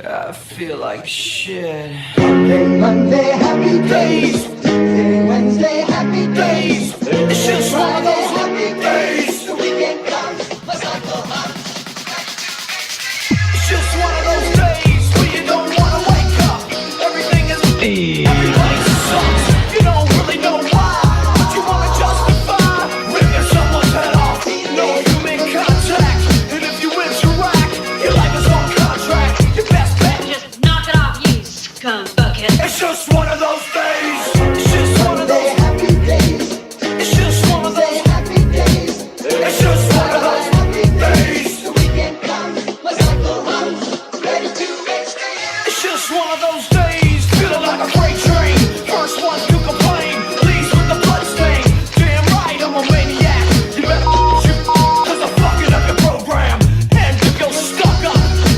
I feel like shit. Monday, happy days. Tuesday, Wednesday, happy days. It's just one of those happy days. The weekend comes, my cycle hums. It's just one of those days where you don't wanna wake up. Everything is everybody sucks. You don't really know why, but you wanna justify ripping someone's head off. No human contact, and if you interact, your life is on contract. Your best bet, Just knock it off, you scum bucket. it's just one of those days. It's just one of those. Happy days. It's just one of those. Happy days. It's just one of those days. The weekend comes, my cycle hums. Ready to make stays. It's just one of those days, feeling like a freight train. First one to complain, leaves with the blood stain. Damn right, I'm a maniac. You better shoot, cause I'm fucking up your program. And if you're stuck up,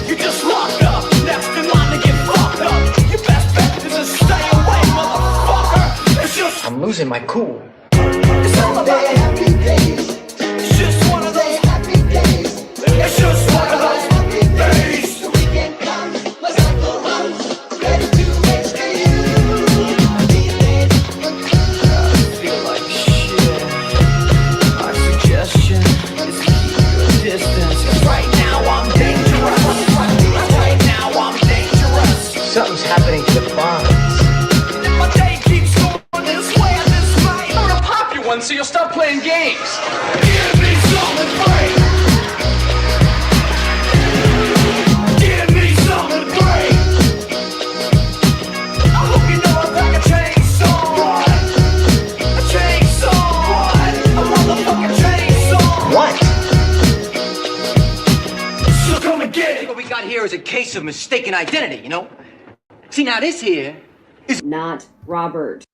you just locked up. Next in line to get fucked up. Your best bet is to stay away, motherfucker. It's just, I'm losing my cool. it's all about it. Happy days. It's just one of those, Happy days. it's just one of those days. The weekend comes, my cycle hums. Ready to make stays. Feel like shit. My suggestion is to keep your distance. 'Cause right now I'm dangerous. Right now I'm dangerous. Something's happening to the bonds. If my day keeps going this way, I just might. I'm gonna pop you one so you'll stop playing games. Give me something great. Give me something great. I hope you know I pack a chainsaw. A chainsaw. A motherfucking chainsaw. What? So come and get it. What we got here is a case of mistaken identity, you know? See, now this here, Not Robert.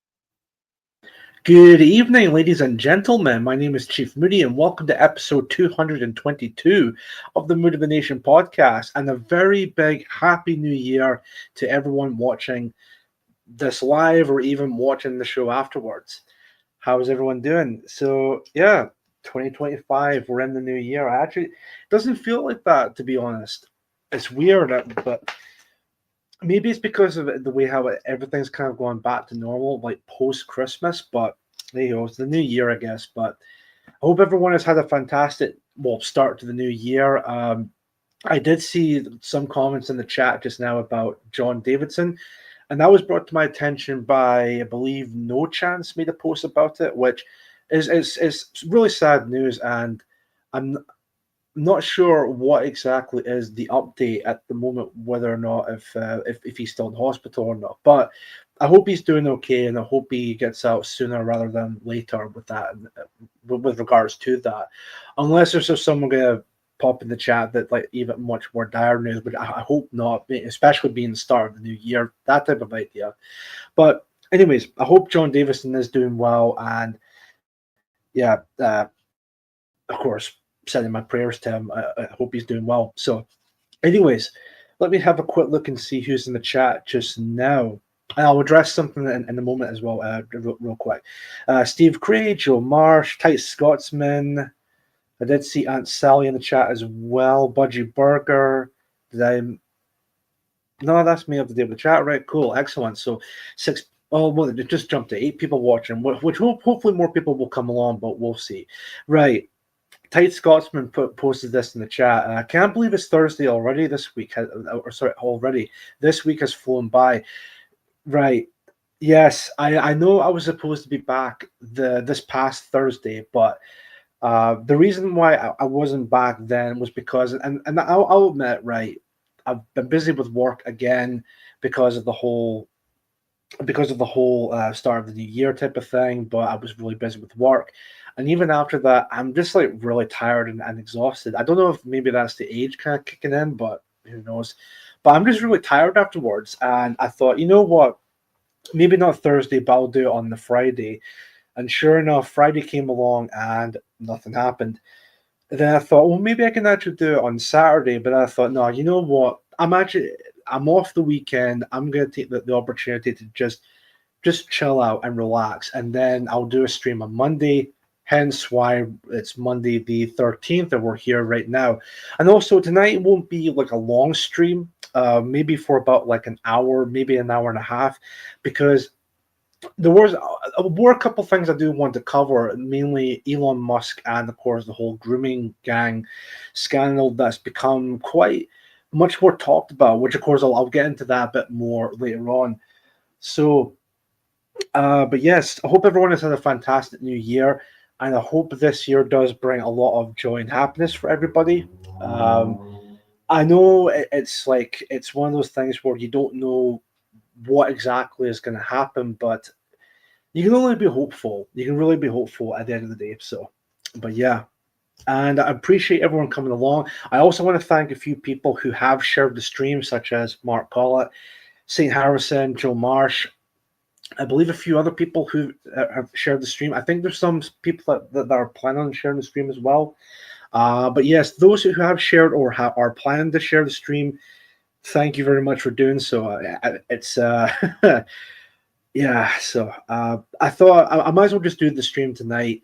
Good evening, ladies and gentlemen. My name is Chief Moody, and welcome to episode 222 of the Mood of the Nation podcast. And a very big Happy New Year to everyone watching this live or even watching the show afterwards. How's everyone doing? So, yeah, 2025, we're in the new year. It doesn't feel like that, to be honest. It's weird, but maybe it's because of the way how everything's kind of going back to normal, like post-Christmas, but there you go, it's the new year, I guess. But I hope everyone has had a fantastic, start to the new year. I did see some comments in the chat just now about John Davidson, and that was brought to my attention by, I believe, No Chance made a post about it, which is really sad news, and I'm not sure what exactly is the update at the moment, whether or not if he's still in hospital or not. But I hope he's doing okay, and I hope he gets out sooner rather than later with that, with regards to that. Unless there's just someone gonna pop in the chat that like even much more dire news, but I hope not, especially being the start of the new year, that type of idea. But anyways, I hope John Davison is doing well, and yeah, of course, sending my prayers to him. I hope he's doing well. So, anyways, let me have a quick look and see who's in the chat just now. And I'll address something in a moment as well, real quick. Steve Craig, Joe Marsh, Tight Scotsman. I did see Aunt Sally in the chat as well. Budgie Burger. No, that's me up to date with the chat. Right, cool, excellent. So it just jumped to 8 people watching, which hopefully more people will come along, but we'll see. Right. Tight Scotsman posted this in the chat. I can't believe it's Thursday already. This week has flown by. Right. Yes, I know I was supposed to be back this past Thursday, but the reason why I wasn't back then was because, and I'll admit, right, I've been busy with work again because of the whole start of the new year type of thing, but I was really busy with work. And even after that, I'm just like really tired and exhausted. I don't know if maybe that's the age kind of kicking in, but who knows. But I'm just really tired afterwards. And I thought, you know what? Maybe not Thursday, but I'll do it on the Friday. And sure enough, Friday came along and nothing happened. And then I thought, well, maybe I can actually do it on Saturday. But I thought, no, you know what? I'm off the weekend. I'm going to take the opportunity to just chill out and relax. And then I'll do a stream on Monday, hence why it's Monday the 13th and we're here right now. And also tonight won't be like a long stream, maybe for about like an hour, maybe an hour and a half, because were a couple things I do want to cover, mainly Elon Musk and of course the whole grooming gang scandal that's become quite much more talked about, which of course I'll get into that a bit more later on. So but yes, I hope everyone has had a fantastic new year, and I hope this year does bring a lot of joy and happiness for everybody. I know it's like it's one of those things where you don't know what exactly is going to happen, but you can only be hopeful. You can really be hopeful at the end of the day. So, but yeah, and I appreciate everyone coming along. I also want to thank a few people who have shared the stream, such as Mark Collett, St. Harrison, Joe Marsh. I believe a few other people who have shared the stream. I think there's some people that are planning on sharing the stream as well. But yes, those who have shared or are planning to share the stream, thank you very much for doing so. It's yeah. So I thought I might as well just do the stream tonight,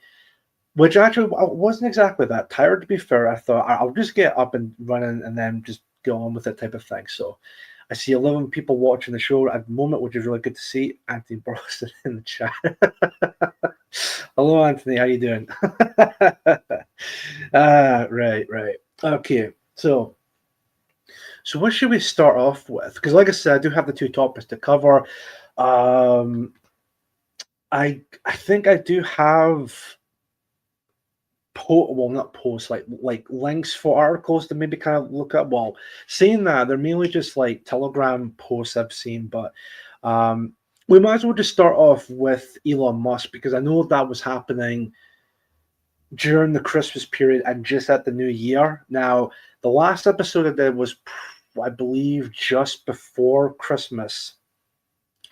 which actually I wasn't exactly that tired, to be fair. I thought I'll just get up and running and then just go on with that type of thing. So I see 11 people watching the show at the moment, which is really good to see. Anthony Burleson in the chat. Hello, Anthony. How you doing? Right. Okay. So what should we start off with? Because, like I said, I do have the two topics to cover. I think I do have not posts, like links for articles to maybe kind of look at. Well, saying that, they're mainly just like Telegram posts I've seen, but we might as well just start off with Elon Musk, because I know that was happening during the Christmas period and just at the new year. Now, the last episode I did was, I believe, just before Christmas.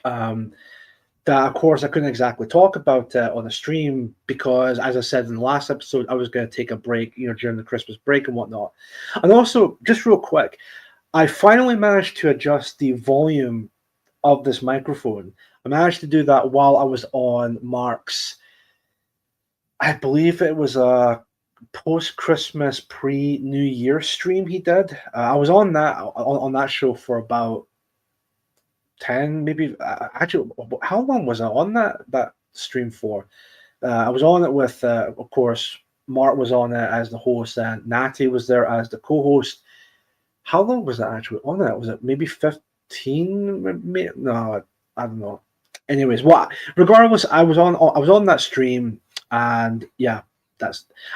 That, of course, I couldn't exactly talk about on the stream because, as I said in the last episode, I was going to take a break, during the Christmas break and whatnot. And also, just real quick, I finally managed to adjust the volume of this microphone. I managed to do that while I was on Mark's, I believe it was a post-Christmas, pre-New Year stream he did. I was on that show for about 10, maybe actually, how long was I on that stream for? I was on it with of course, Mark was on it as the host and Natty was there as the co-host. How long was I actually on that? Was it maybe 15? No, I don't know. Anyways, regardless, I was on that stream, and yeah,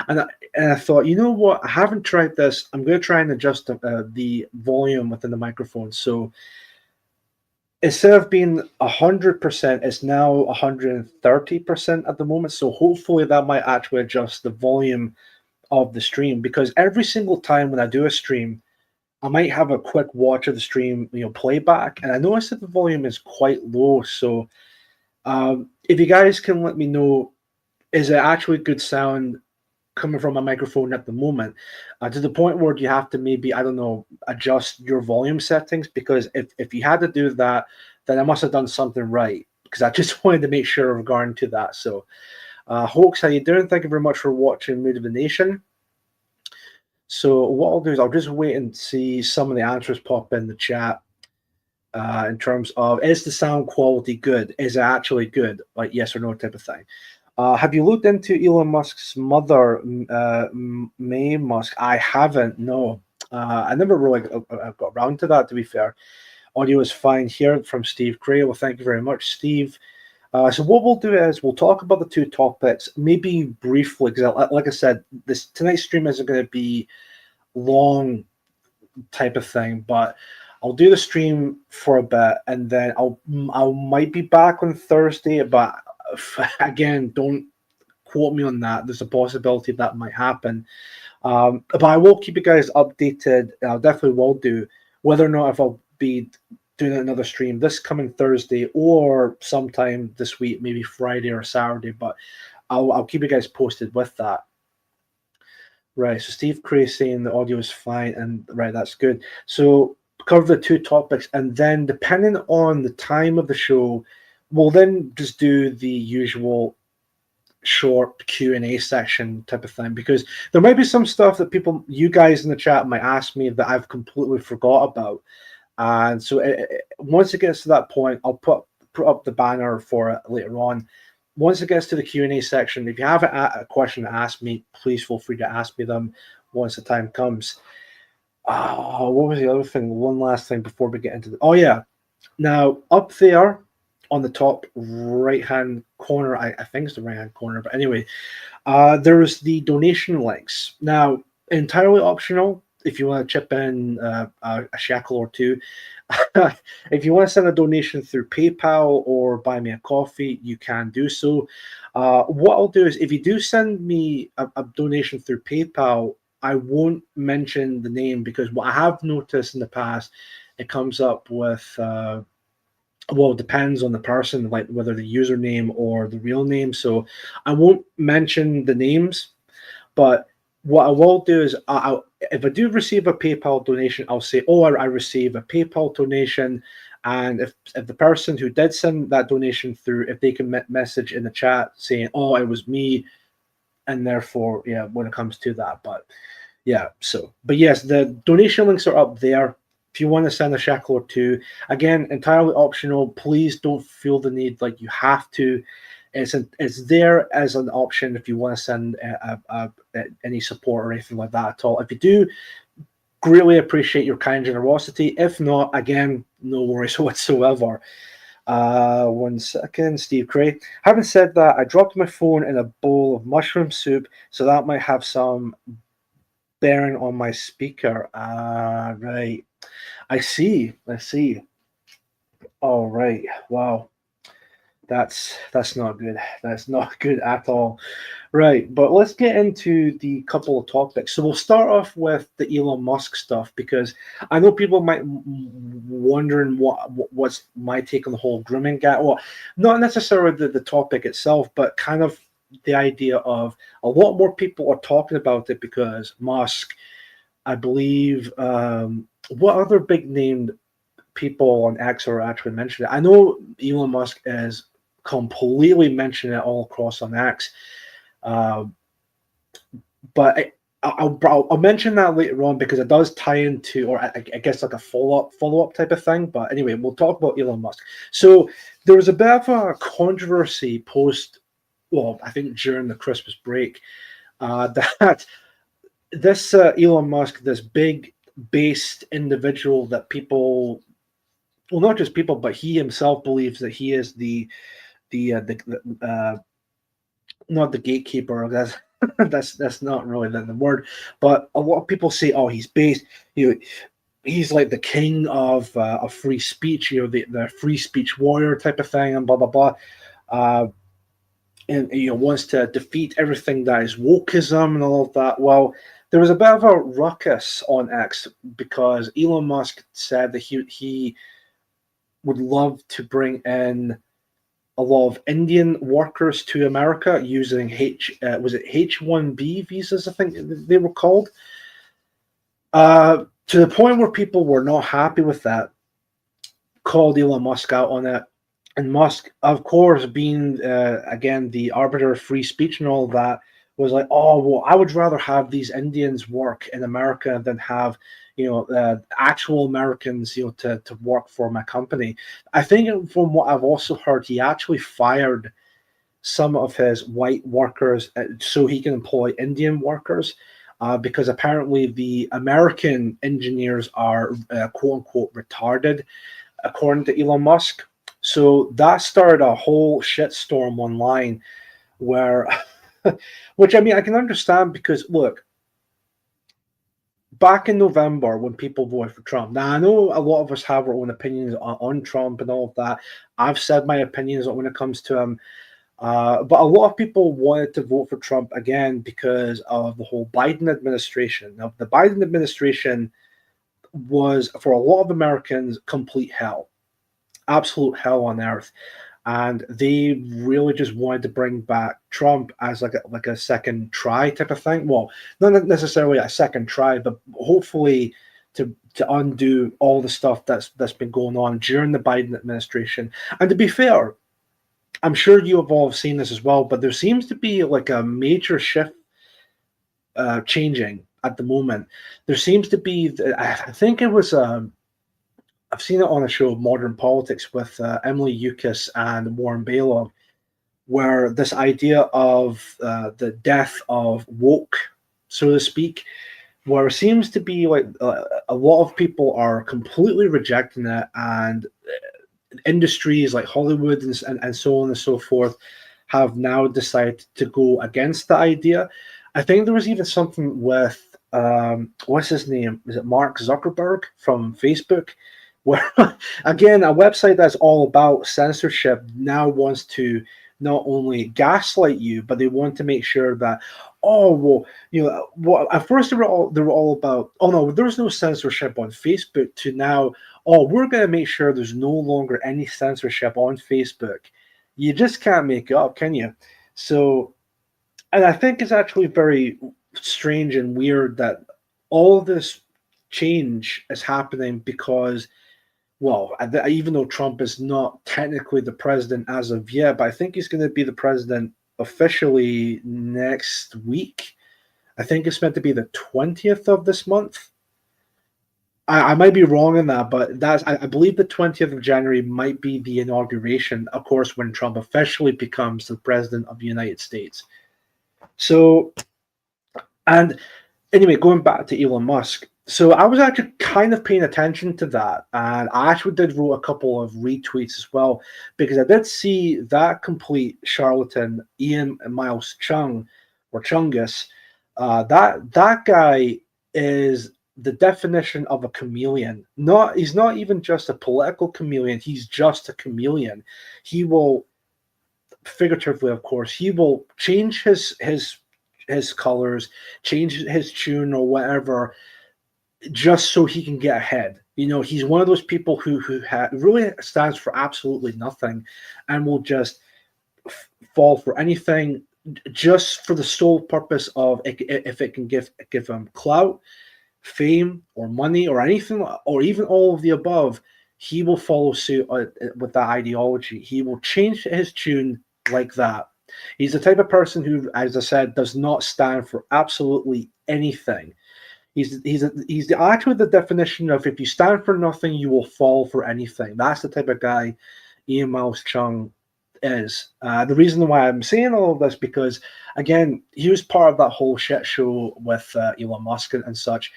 and I thought, you know what, I haven't tried this. I'm going to try and adjust the volume within the microphone. So instead of being 100%, it's now 130% at the moment. So hopefully that might actually adjust the volume of the stream, because every single time when I do a stream, I might have a quick watch of the stream, playback, and I notice that the volume is quite low. So if you guys can let me know, is it actually good sound coming from a microphone at the moment, to the point where you have to maybe, I don't know, adjust your volume settings? Because if you had to do that, then I must have done something right, because I just wanted to make sure regarding to that. So Hoax, how you doing? Thank you very much for watching Mood of the Nation. So what I'll do is I'll just wait and see some of the answers pop in the chat in terms of, is the sound quality good? Is it actually good? Like yes or no type of thing. Have you looked into Elon Musk's mother, May Musk? I haven't, no. I never really got around to that, to be fair. Audio is fine here from Steve Gray. Well, thank you very much, Steve. So what we'll do is we'll talk about the two topics, maybe briefly, because like I said, tonight's stream isn't going to be long type of thing, but I'll do the stream for a bit, and then I might be back on Thursday, but again, don't quote me on that. There's a possibility that might happen. But I will keep you guys updated. I definitely will do, whether or not if I'll be doing another stream this coming Thursday or sometime this week, maybe Friday or Saturday. But I'll keep you guys posted with that. Right. So Steve Cray saying the audio is fine, and right, that's good. So cover the two topics, and then depending on the time of the show, we'll then just do the usual short Q&A section type of thing, because there might be some stuff that you guys in the chat might ask me that I've completely forgot about. And so once it gets to that point, I'll put up the banner for it later on. Once it gets to the Q&A section, if you have a question to ask me, please feel free to ask me them once the time comes. What was the other thing? One last thing before we get into oh yeah. Now, up there on the top right-hand corner, I think it's the right-hand corner, but anyway, there's the donation links. Now, entirely optional if you want to chip in a shekel or two. If you want to send a donation through PayPal or buy me a coffee, you can do so. What I'll do is, if you do send me a donation through PayPal, I won't mention the name, because what I have noticed in the past, it comes up with, well, it depends on the person, like whether the username or the real name. So I won't mention the names, but what I will do is, if I do receive a PayPal donation, I'll say, oh, I received a PayPal donation. And if the person who did send that donation through, if they can message in the chat saying, oh, it was me, and therefore, yeah, when it comes to that. But yeah, so, but yes, the donation links are up there. If you want to send a shekel or two, again, entirely optional. Please don't feel the need like you have to. It's there as an option if you want to send any support or anything like that at all. If you do, greatly appreciate your kind generosity. If not, again, no worries whatsoever. 1 second, Steve Cray. Having said that, I dropped my phone in a bowl of mushroom soup, so that might have some bearing on my speaker. Right. I see. All right. Wow. That's not good. That's not good at all. Right, but let's get into the couple of topics. So we'll start off with the Elon Musk stuff, because I know people might wondering what's my take on the whole grooming guy. Well, not necessarily the topic itself, but kind of the idea of a lot more people are talking about it because Musk, I believe, what other big named people on X are actually mentioning it? I know Elon Musk is completely mentioning it all across on X, but I'll mention that later on, because it does tie into, or I guess like a follow-up type of thing. But anyway, we'll talk about Elon Musk. So there was a bit of a controversy I think during the Christmas break, that this Elon Musk, this big based individual that people, well, not just people, but he himself believes that he is the not the gatekeeper. That's not really the word, but a lot of people say, oh, he's based, he's like the king of free speech, the free speech warrior type of thing, and blah blah blah, and wants to defeat everything that is wokeism and all of that. Well, there was a bit of a ruckus on X because Elon Musk said that he would love to bring in a lot of Indian workers to America using H-1B visas, I think they were called, to the point where people were not happy with that, called Elon Musk out on it. And Musk, of course, being, again, the arbiter of free speech and all that, was like, oh, well, I would rather have these Indians work in America than have, actual Americans, to work for my company. I think from what I've also heard, he actually fired some of his white workers so he can employ Indian workers, because apparently the American engineers are quote unquote retarded, according to Elon Musk. So that started a whole shitstorm online where, which I mean, I can understand, because look, back in November when people voted for Trump, now I know a lot of us have our own opinions on Trump and all of that. I've said my opinions when it comes to him. But a lot of people wanted to vote for Trump again because of the whole Biden administration. Now, the Biden administration was, for a lot of Americans, complete hell. Absolute hell on earth. And they really just wanted to bring back Trump as like a second try type of thing. Well, not necessarily a second try, but hopefully to undo all the stuff that's been going on during the Biden administration. And to be fair, I'm sure you have all seen this as well, but there seems to be like a major shift changing at the moment. There seems to be, I think it was, I've seen it on a show, Modern Politics, with Emily Eucas and Warren Balog, where this idea of the death of woke, so to speak, where it seems to be like a lot of people are completely rejecting it, and industries like Hollywood and so on and so forth have now decided to go against the idea. I think there was even something with what's his name? Is it Mark Zuckerberg from Facebook? Where again, a website that's all about censorship now wants to not only gaslight you, but they want to make sure that, oh well, at first they were all about, oh no, there was no censorship on Facebook, to now, oh, we're going to make sure there's no longer any censorship on Facebook. You just can't make it up, can you? So, and I think it's actually very strange and weird that all this change is happening because, well, even though Trump is not technically the president as of yet, but I think he's going to be the president officially next week. I think it's meant to be the 20th of this month. I might be wrong in that, but I believe the 20th of January might be the inauguration, of course, when Trump officially becomes the president of the United States. So, and anyway, going back to Elon Musk. So I was actually kind of paying attention to that, and I actually did wrote a couple of retweets as well, because I did see that complete charlatan, Ian Miles Chung, or Chungus. That guy is the definition of a chameleon. He's not even just a political chameleon. He's just a chameleon. He will, figuratively, of course, he will change his colors, change his tune or whatever, just so he can get ahead. He's one of those people who really stands for absolutely nothing, and will just fall for anything, just for the sole purpose of, if it can give him clout, fame, or money, or anything, or even all of the above, he will follow suit with that ideology. He will change his tune like that. He's the type of person who, as I said, does not stand for absolutely anything. He's actually the definition of, if you stand for nothing, you will fall for anything. That's the type of guy Ian Miles Chung is. The reason why I'm saying all of this, because again, he was part of that whole shit show with Elon Musk and such.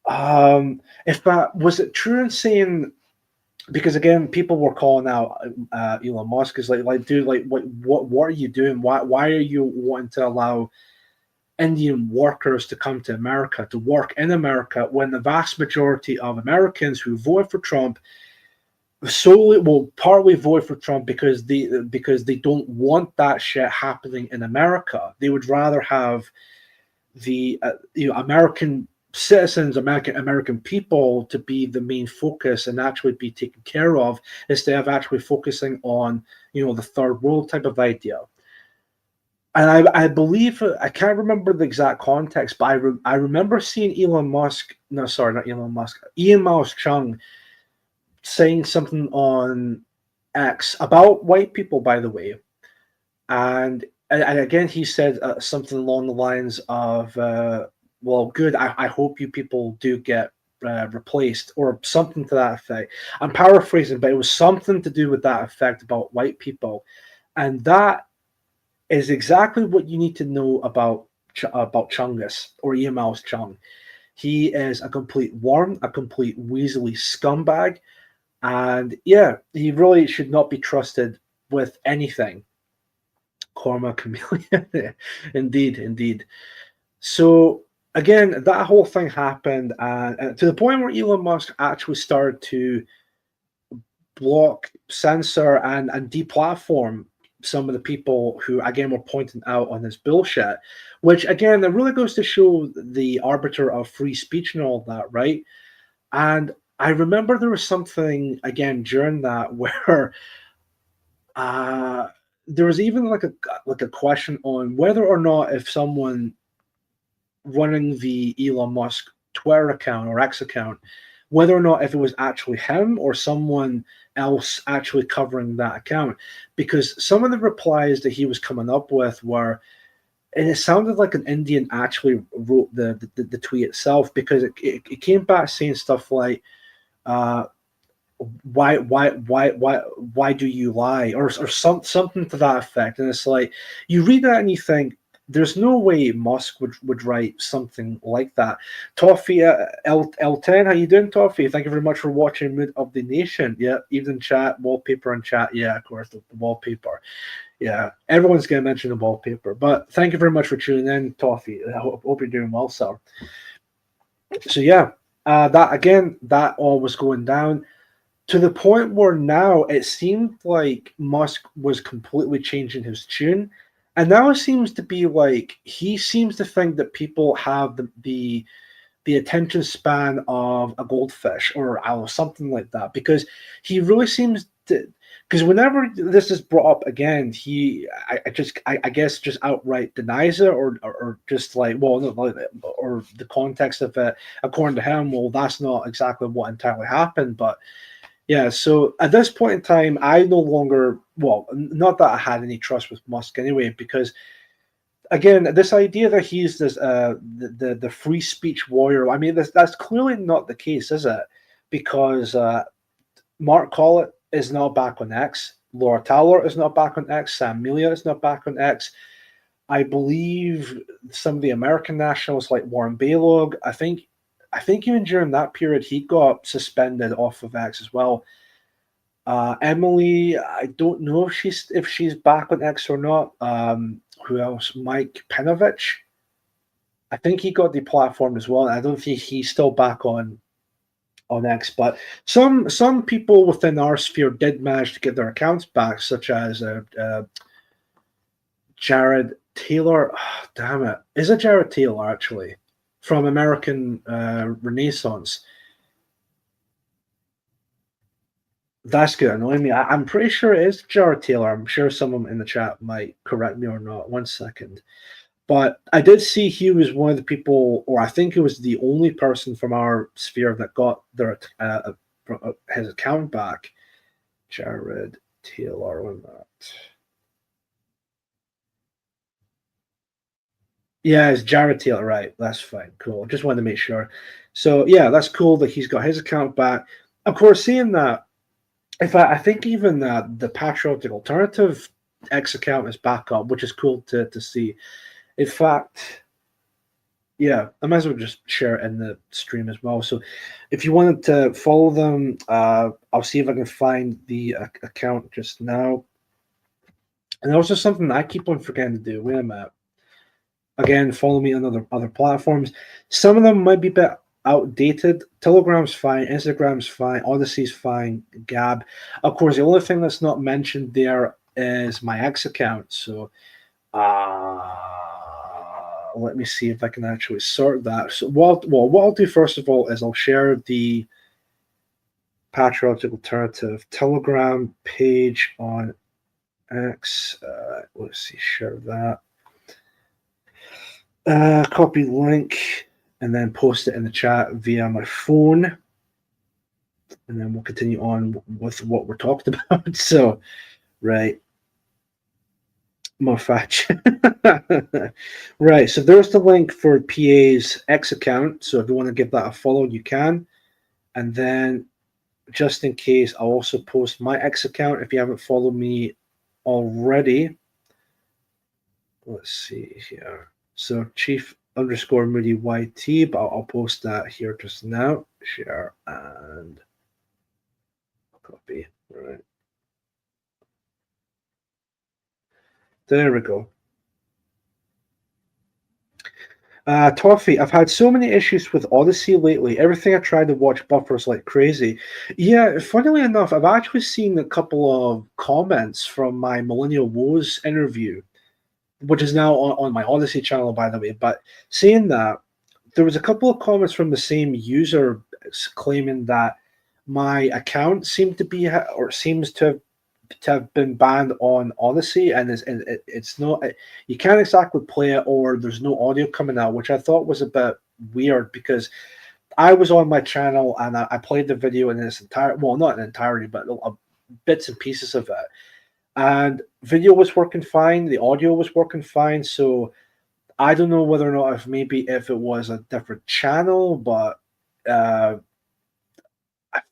If that was it true in saying, because again, people were calling out Elon Musk is like, dude, like what are you doing? Why are you wanting to allow Indian workers to come to America, to work in America, when the vast majority of Americans who vote for Trump partly vote for Trump because they don't want that shit happening in America. They would rather have the American citizens, American people, to be the main focus and actually be taken care of, instead of actually focusing on the third world type of idea. And I believe, I can't remember the exact context, but I remember seeing Ian Miles Chung saying something on X about white people, by the way. And again, he said something along the lines of, well, good, I hope you people do get replaced, or something to that effect. I'm paraphrasing, but it was something to do with that effect about white people. And that is exactly what you need to know about Chungus, or Ian Miles Chung. He is a complete worm, a complete weaselly scumbag, and yeah, he really should not be trusted with anything. Karma chameleon. Indeed. So again, that whole thing happened, and to the point where Elon Musk actually started to block, censor, and deplatform some of the people who, again, were pointing out on his bullshit, which, again, that really goes to show the arbiter of free speech and all that, right? And I remember there was something, again, during that where there was even like a question on whether or not, if someone running the Elon Musk Twitter account or X account, whether or not if it was actually him or someone else actually covering that account, because some of the replies that he was coming up with were, and it sounded like an Indian actually wrote the tweet itself, because it came back saying stuff like, why do you lie, or something to that effect. And it's like, you read that and you think, there's no way Musk would write something like that. Toffee, L10, how you doing, Toffee? Thank you very much for watching Mood of the Nation. Yeah, even chat, wallpaper and chat. Yeah, of course, the wallpaper. Yeah, everyone's going to mention the wallpaper. But thank you very much for tuning in, Toffee. I hope you're doing well, sir. So yeah, that all was going down to the point where now it seemed like Musk was completely changing his tune. And now it seems to be like he seems to think that people have the attention span of a goldfish, or something like that, because he really seems to. Because whenever this is brought up again, I guess just outright denies it, or just like, well, no, or the context of it, according to him, well, that's not exactly what entirely happened, but. Yeah, so at this point in time, I no longer, well, not that I had any trust with Musk anyway, because again, this idea that he's this the free speech warrior, I mean, that's clearly not the case, is it? Because Mark Collett is not back on X, Laura Taylor is not back on X, Sam Melia is not back on X. I believe some of the American nationals like Warren Balog, I think even during that period, he got suspended off of X as well. Emily, I don't know if she's back on X or not. Who else? Mike Penovich. I think he got deplatformed as well. I don't think he's still back on X. But some people within our sphere did manage to get their accounts back, such as Jared Taylor. Oh, damn it. Is it Jared Taylor, actually? From American Renaissance. That's good. Annoying me. I'm pretty sure it is Jared Taylor. I'm sure someone in the chat might correct me or not. 1 second. But I did see he was one of the people, or I think he was the only person from our sphere that got their his account back. Jared Taylor on that. Yeah, it's Jared Taylor, right? That's fine, cool. Just wanted to make sure. So yeah, that's cool that he's got his account back. Of course, seeing that, in fact, I think even the Patriotic Alternative X account is back up, which is cool to see. In fact, yeah, I might as well just share it in the stream as well. So if you wanted to follow them, I'll see if I can find the account just now. And also something that I keep on forgetting to do. Wait a minute. Again, follow me on other platforms. Some of them might be a bit outdated. Telegram's fine, Instagram's fine, Odyssey's fine, Gab. Of course, the only thing that's not mentioned there is my X account. So let me see if I can actually sort that. So what I'll do first of all is I'll share the Patriotic Alternative Telegram page on X. Let's see, share that. Copy link and then post it in the chat via my phone, and then we'll continue on with what we're talking about. So, right, Mofach. Right, so there's the link for PA's X account. So if you want to give that a follow, you can. And then, just in case, I'll also post my X account if you haven't followed me already. Let's see here. So Chief_Moody YT, but I'll post that here just now. Share and copy. All right. There we go. Toffee, I've had so many issues with Odyssey lately. Everything I tried to watch buffers like crazy. Yeah, funnily enough, I've actually seen a couple of comments from my Millennial Woes interview, which is now on my Odyssey channel, by the way. But saying that, there was a couple of comments from the same user claiming that my account seems to have been banned on Odyssey, and it's not, you can't exactly play it, or there's no audio coming out, which I thought was a bit weird, because I was on my channel and I played the video in its entire, well, not in entirety, but bits and pieces of it. And video was working fine, the audio was working fine. So I don't know whether or not if it was a different channel, but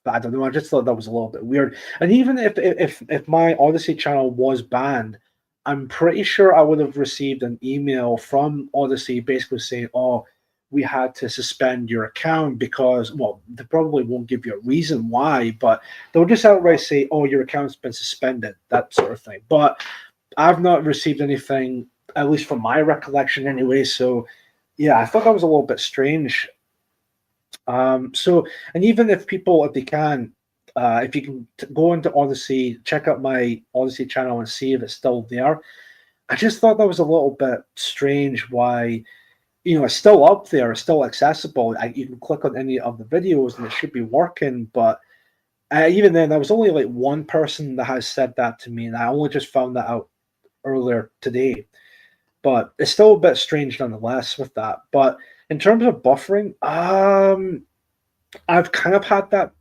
I don't know. I just thought that was a little bit weird. And even if my Odyssey channel was banned, I'm pretty sure I would have received an email from Odyssey basically saying, "Oh, we had to suspend your account because," well, they probably won't give you a reason why, but they'll just outright say, "Oh, your account's been suspended," that sort of thing. But I've not received anything, at least from my recollection, anyway. So, yeah, I thought that was a little bit strange. So, and even if people, if they can, if you can go into Odyssey, check out my Odyssey channel and see if it's still there. I just thought that was a little bit strange why, it's still up there, it's still accessible. You can click on any of the videos and it should be working. But even then, there was only like one person that has said that to me, and I only just found that out earlier today. But it's still a bit strange nonetheless with that. But in terms of buffering, I've kind of had that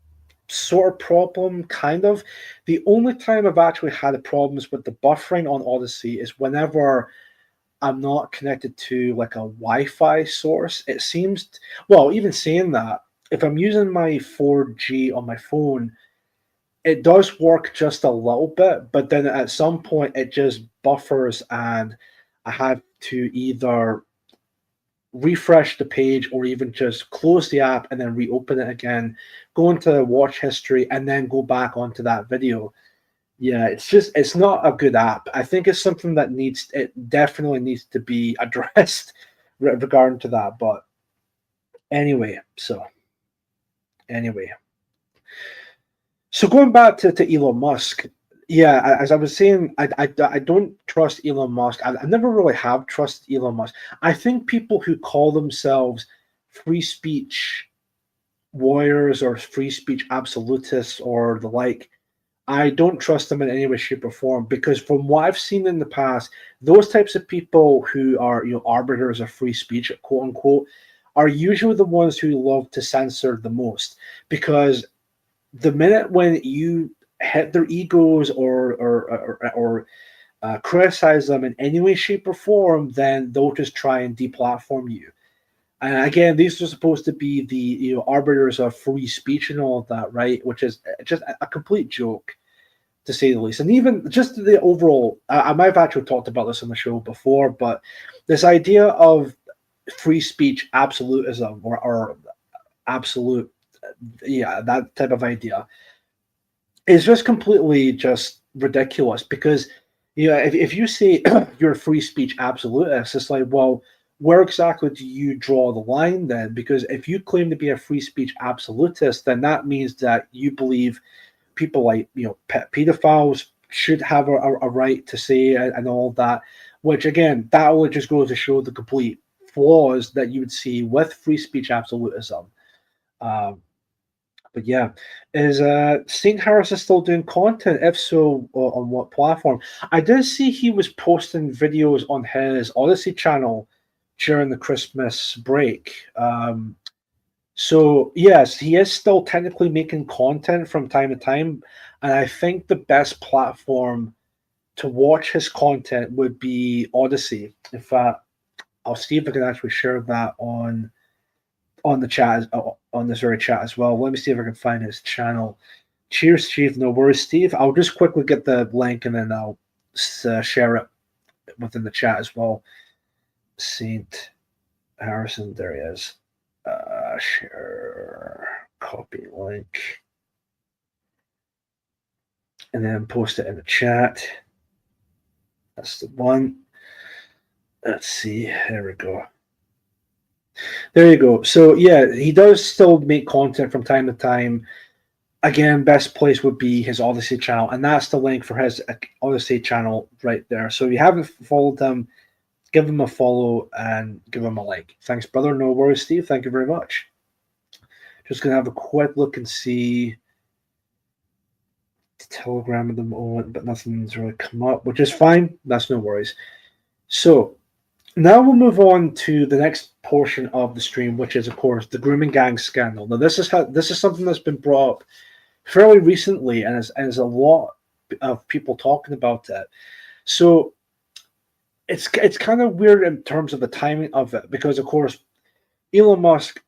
sort of problem, kind of. The only time I've actually had problems with the buffering on Odyssey is whenever I'm not connected to like a Wi-Fi source. It seems, well, even saying that, if I'm using my 4G on my phone, it does work just a little bit, but then at some point it just buffers and I have to either refresh the page or even just close the app and then reopen it again, go into watch history and then go back onto that video. Yeah, it's not a good app. I think it's something that definitely needs to be addressed regarding to that. But anyway, so going back to Elon Musk. Yeah, as I was saying, I don't trust Elon Musk. I never really have trusted Elon Musk. I think people who call themselves free speech warriors or free speech absolutists or the like, I don't trust them in any way, shape, or form, because from what I've seen in the past, those types of people who are arbiters of free speech, quote unquote, are usually the ones who love to censor the most. Because the minute when you hit their egos or criticize them in any way, shape, or form, then they'll just try and deplatform you. And again, these are supposed to be the arbiters of free speech and all of that, right? Which is just a complete joke, to say the least. And even just the overall, I might have actually talked about this on the show before, but this idea of free speech absolutism or absolute, that type of idea is just completely just ridiculous. Because if you say you're a free speech absolutist, it's like, well, where exactly do you draw the line then? Because if you claim to be a free speech absolutist, then that means that you believe people like pedophiles should have a right to say and all that, which again, that only just goes to show the complete flaws that you would see with free speech absolutism. But yeah, is St. Harris is still doing content? If so, on what platform? I did see he was posting videos on his Odyssey channel during the Christmas break. So yes, he is still technically making content from time to time, and I think the best platform to watch his content would be Odyssey. In fact, I'll see if I can actually share that on the chat, on this very chat as well. Let me see if I can find his channel. Cheers, Chief. No worries, Steve. I'll just quickly get the link and then I'll share it within the chat as well. St. Harrison, there he is. Share, copy link, and then post it in the chat. That's the one. Let's see. There we go. There you go. So yeah, he does still make content from time to time. Again, best place would be his Odyssey channel, and that's the link for his Odyssey channel right there. So if you haven't followed him, give him a follow and give him a like. Thanks, brother. No worries, Steve. Thank you very much. Just going to have a quick look and see the Telegram at the moment, but nothing's really come up, which is fine. That's no worries. So now we'll move on to the next portion of the stream, which is, of course, the grooming gang scandal. Now, this is something that's been brought up fairly recently, and there's a lot of people talking about it. So it's kind of weird in terms of the timing of it, because of course Elon Musk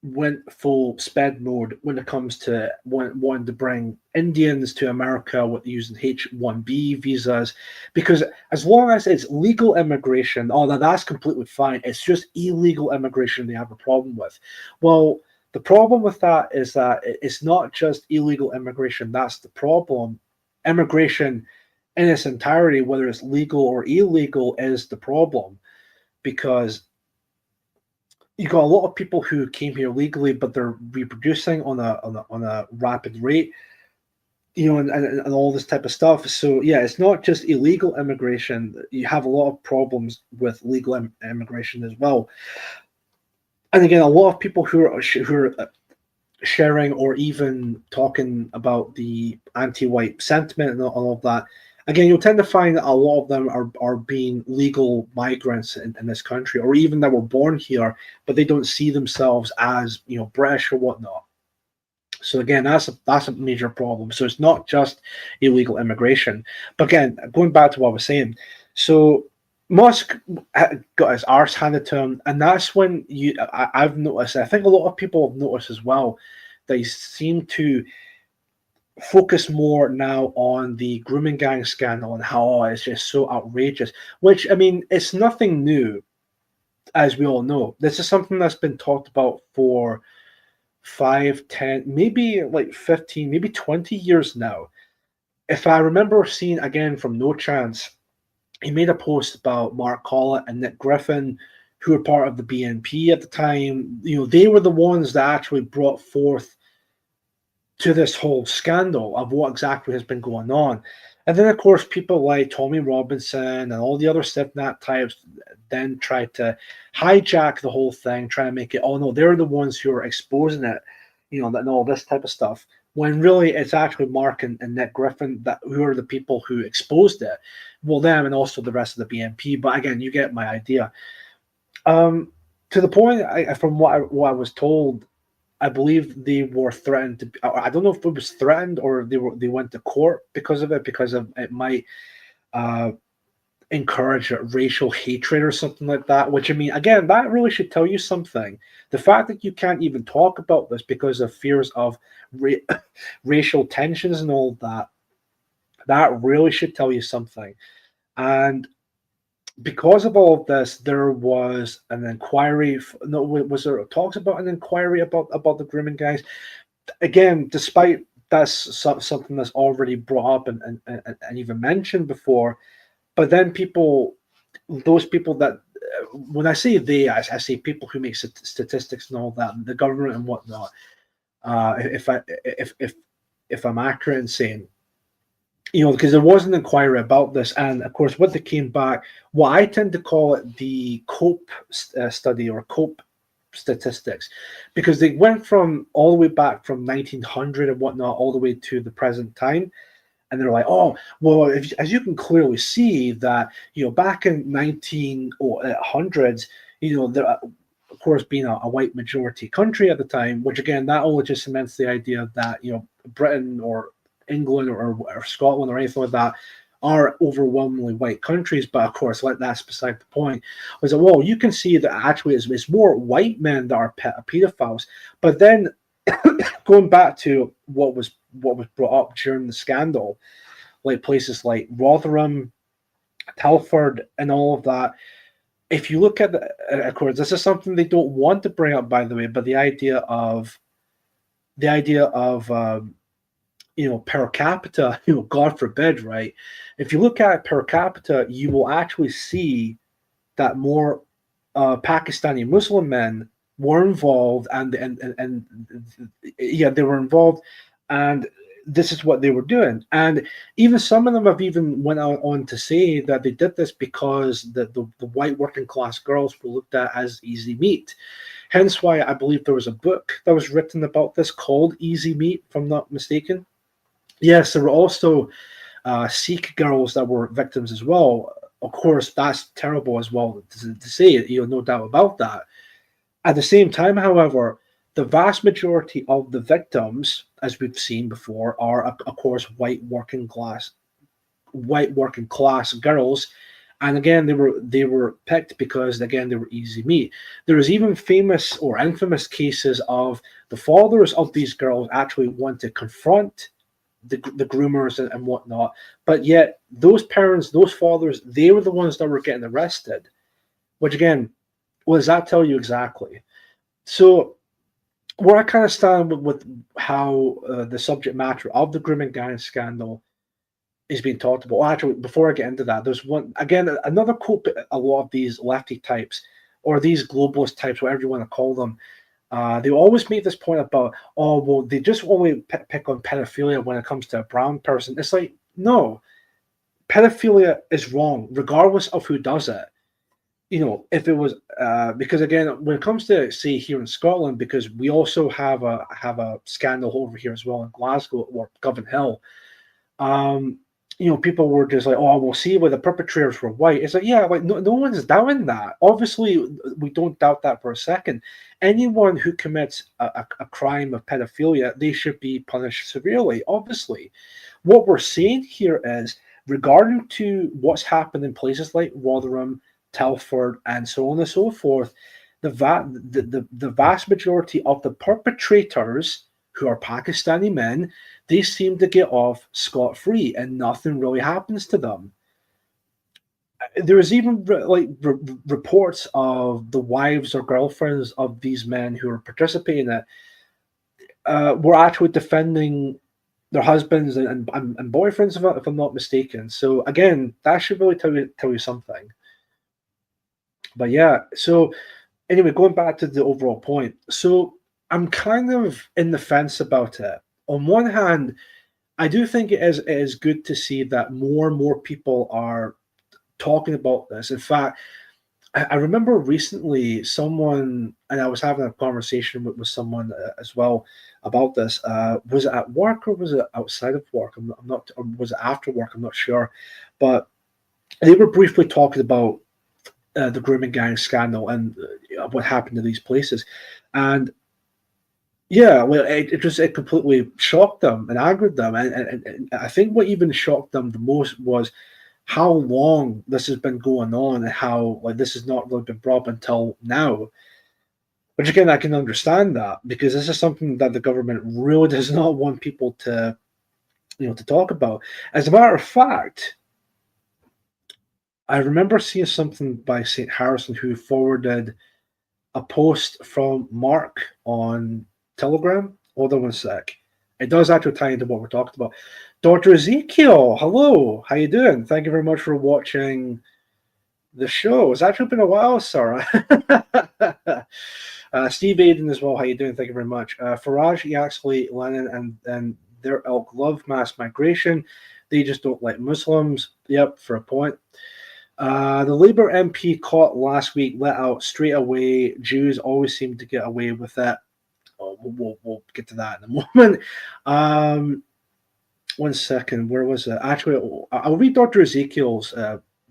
went full sped mode when it comes to wanting to bring Indians to America with using H-1B visas, because as long as it's legal immigration, that's completely fine. It's just illegal immigration they have a problem with. Well, the problem with that is that it's not just illegal immigration that's the problem. Immigration in its entirety, whether it's legal or illegal, is the problem, because you got a lot of people who came here legally, but they're reproducing on a rapid rate, and all this type of stuff. So yeah, it's not just illegal immigration. You have a lot of problems with legal immigration as well. And again, a lot of people who are sharing or even talking about the anti-white sentiment and all of that. Again, you'll tend to find that a lot of them are being legal migrants in this country, or even that were born here, but they don't see themselves as British or whatnot. So again, that's a major problem. So it's not just illegal immigration. But again, going back to what I was saying, so Musk got his arse handed to him, and that's when I've noticed. I think a lot of people have noticed as well that he seemed to focus more now on the grooming gang scandal and how it's just so outrageous, which, I mean, it's nothing new, as we all know. This is something that's been talked about for 5, 10, maybe like 15, maybe 20 years now. If I remember seeing, again, from No Chance, he made a post about Mark Collett and Nick Griffin, who were part of the BNP at the time. They were the ones that actually brought forth to this whole scandal of what exactly has been going on. And then, of course, people like Tommy Robinson and all the other stiff-necked types then tried to hijack the whole thing, try to make it, oh no, they're the ones who are exposing it, and all this type of stuff, when really it's actually Mark and Nick Griffin who are the people who exposed it. Well, them and also the rest of the BNP. But again, you get my idea. To the point, from what I was told, I believe they were threatened to. I don't know if it was threatened or they went to court because of it might encourage racial hatred or something like that. Which, I mean, again, that really should tell you something. The fact that you can't even talk about this because of fears of racial tensions and all that really should tell you something. And because of all of this, there was an inquiry. No, was there talks about an inquiry about the grooming guys? Again, despite that's something that's already brought up and even mentioned before, but then those people that, when I say they, I say people who make statistics and all that, the government and whatnot. If I'm accurate in saying, because there was an inquiry about this, and of course, what they came back, what I tend to call it the COPE study or COPE statistics, because they went from all the way back from 1900 and whatnot all the way to the present time, and they're like, oh, well, as you can clearly see that back in 1900s, there, of course, being a white majority country at the time, which again, that only just cements the idea that Britain or England or Scotland or anything like that are overwhelmingly white countries. But of course, that's beside the point. Was that, well, you can see that actually it's more white men that are pedophiles. But then going back to what was brought up during the scandal, like places like Rotherham, Telford, and all of that. If you look at of course, this is something they don't want to bring up, by the way, but the idea of per capita, God forbid, right? If you look at it per capita, you will actually see that more Pakistani Muslim men were involved, and they were involved, and this is what they were doing. And even some of them have even went on to say that they did this because the white working class girls were looked at as easy meat. Hence why I believe there was a book that was written about this called Easy Meat, if I'm not mistaken. Yes, there were also Sikh girls that were victims as well. Of course, that's terrible as well to say, no doubt about that. At the same time, however, the vast majority of the victims, as we've seen before, are of course white working class girls. And again, they were picked because again they were easy meat. There is even famous or infamous cases of the fathers of these girls actually want to confront the groomers and whatnot, but yet those parents, those fathers, they were the ones that were getting arrested. Which again, what does that tell you exactly? So where I kind of stand with how the subject matter of the grooming gang scandal is being talked about. Well, actually, before I get into that, there's one again another quote. A lot of these lefty types or these globalist types, whatever you want to call them, they always make this point about, oh well, they just only pick on pedophilia when it comes to a brown person. It's like, no, pedophilia is wrong regardless of who does it. You know, if it was because again, when it comes to say here in Scotland, because we also have a scandal over here as well in Glasgow or Govan Hill. You know, people were just like, oh, we'll see where the perpetrators were white. It's like, yeah, like no one's doubting that. Obviously, we don't doubt that for a second. Anyone who commits a crime of pedophilia, they should be punished severely, obviously. What we're seeing here is, regarding to what's happened in places like Rotherham, Telford, and so on and so forth, the vast majority of the perpetrators, who are Pakistani men, they seem to get off scot-free and nothing really happens to them. There is even reports of the wives or girlfriends of these men who are participating in it were actually defending their husbands and boyfriends, if I'm not mistaken. So again, that should really tell you something. But yeah, so anyway, going back to the overall point. So I'm kind of in the fence about it. On one hand, I do think it is good to see that more and more people are talking about this. In fact, I remember recently someone, and I was having a conversation with someone as well about this. Was it at work or was it outside of work? I'm not. Or was it after work? I'm not sure. But they were briefly talking about the grooming gang scandal and what happened to these places. And yeah, well, it completely shocked them and angered them, and I think what even shocked them the most was how long this has been going on and how like this has not really been brought up until now. Which again, I can understand that because this is something that the government really does not want people to, to talk about. As a matter of fact, I remember seeing something by St. Harrison who forwarded a post from Mark on Telegram. Hold on one sec. It does actually tie into what we're talking about. Dr. Ezekiel, hello. How you doing? Thank you very much for watching the show. It's actually been a while, sir. Steve Aiden as well. How you doing? Thank you very much. Faraj, Yaxley, Lennon, and their elk love mass migration. They just don't like Muslims. Yep, for a point. The Labour MP caught last week let out straight away. Jews always seem to get away with it. Oh, we'll get to that in a moment. 1 second. Where was it? Actually, I'll read Dr. Ezekiel's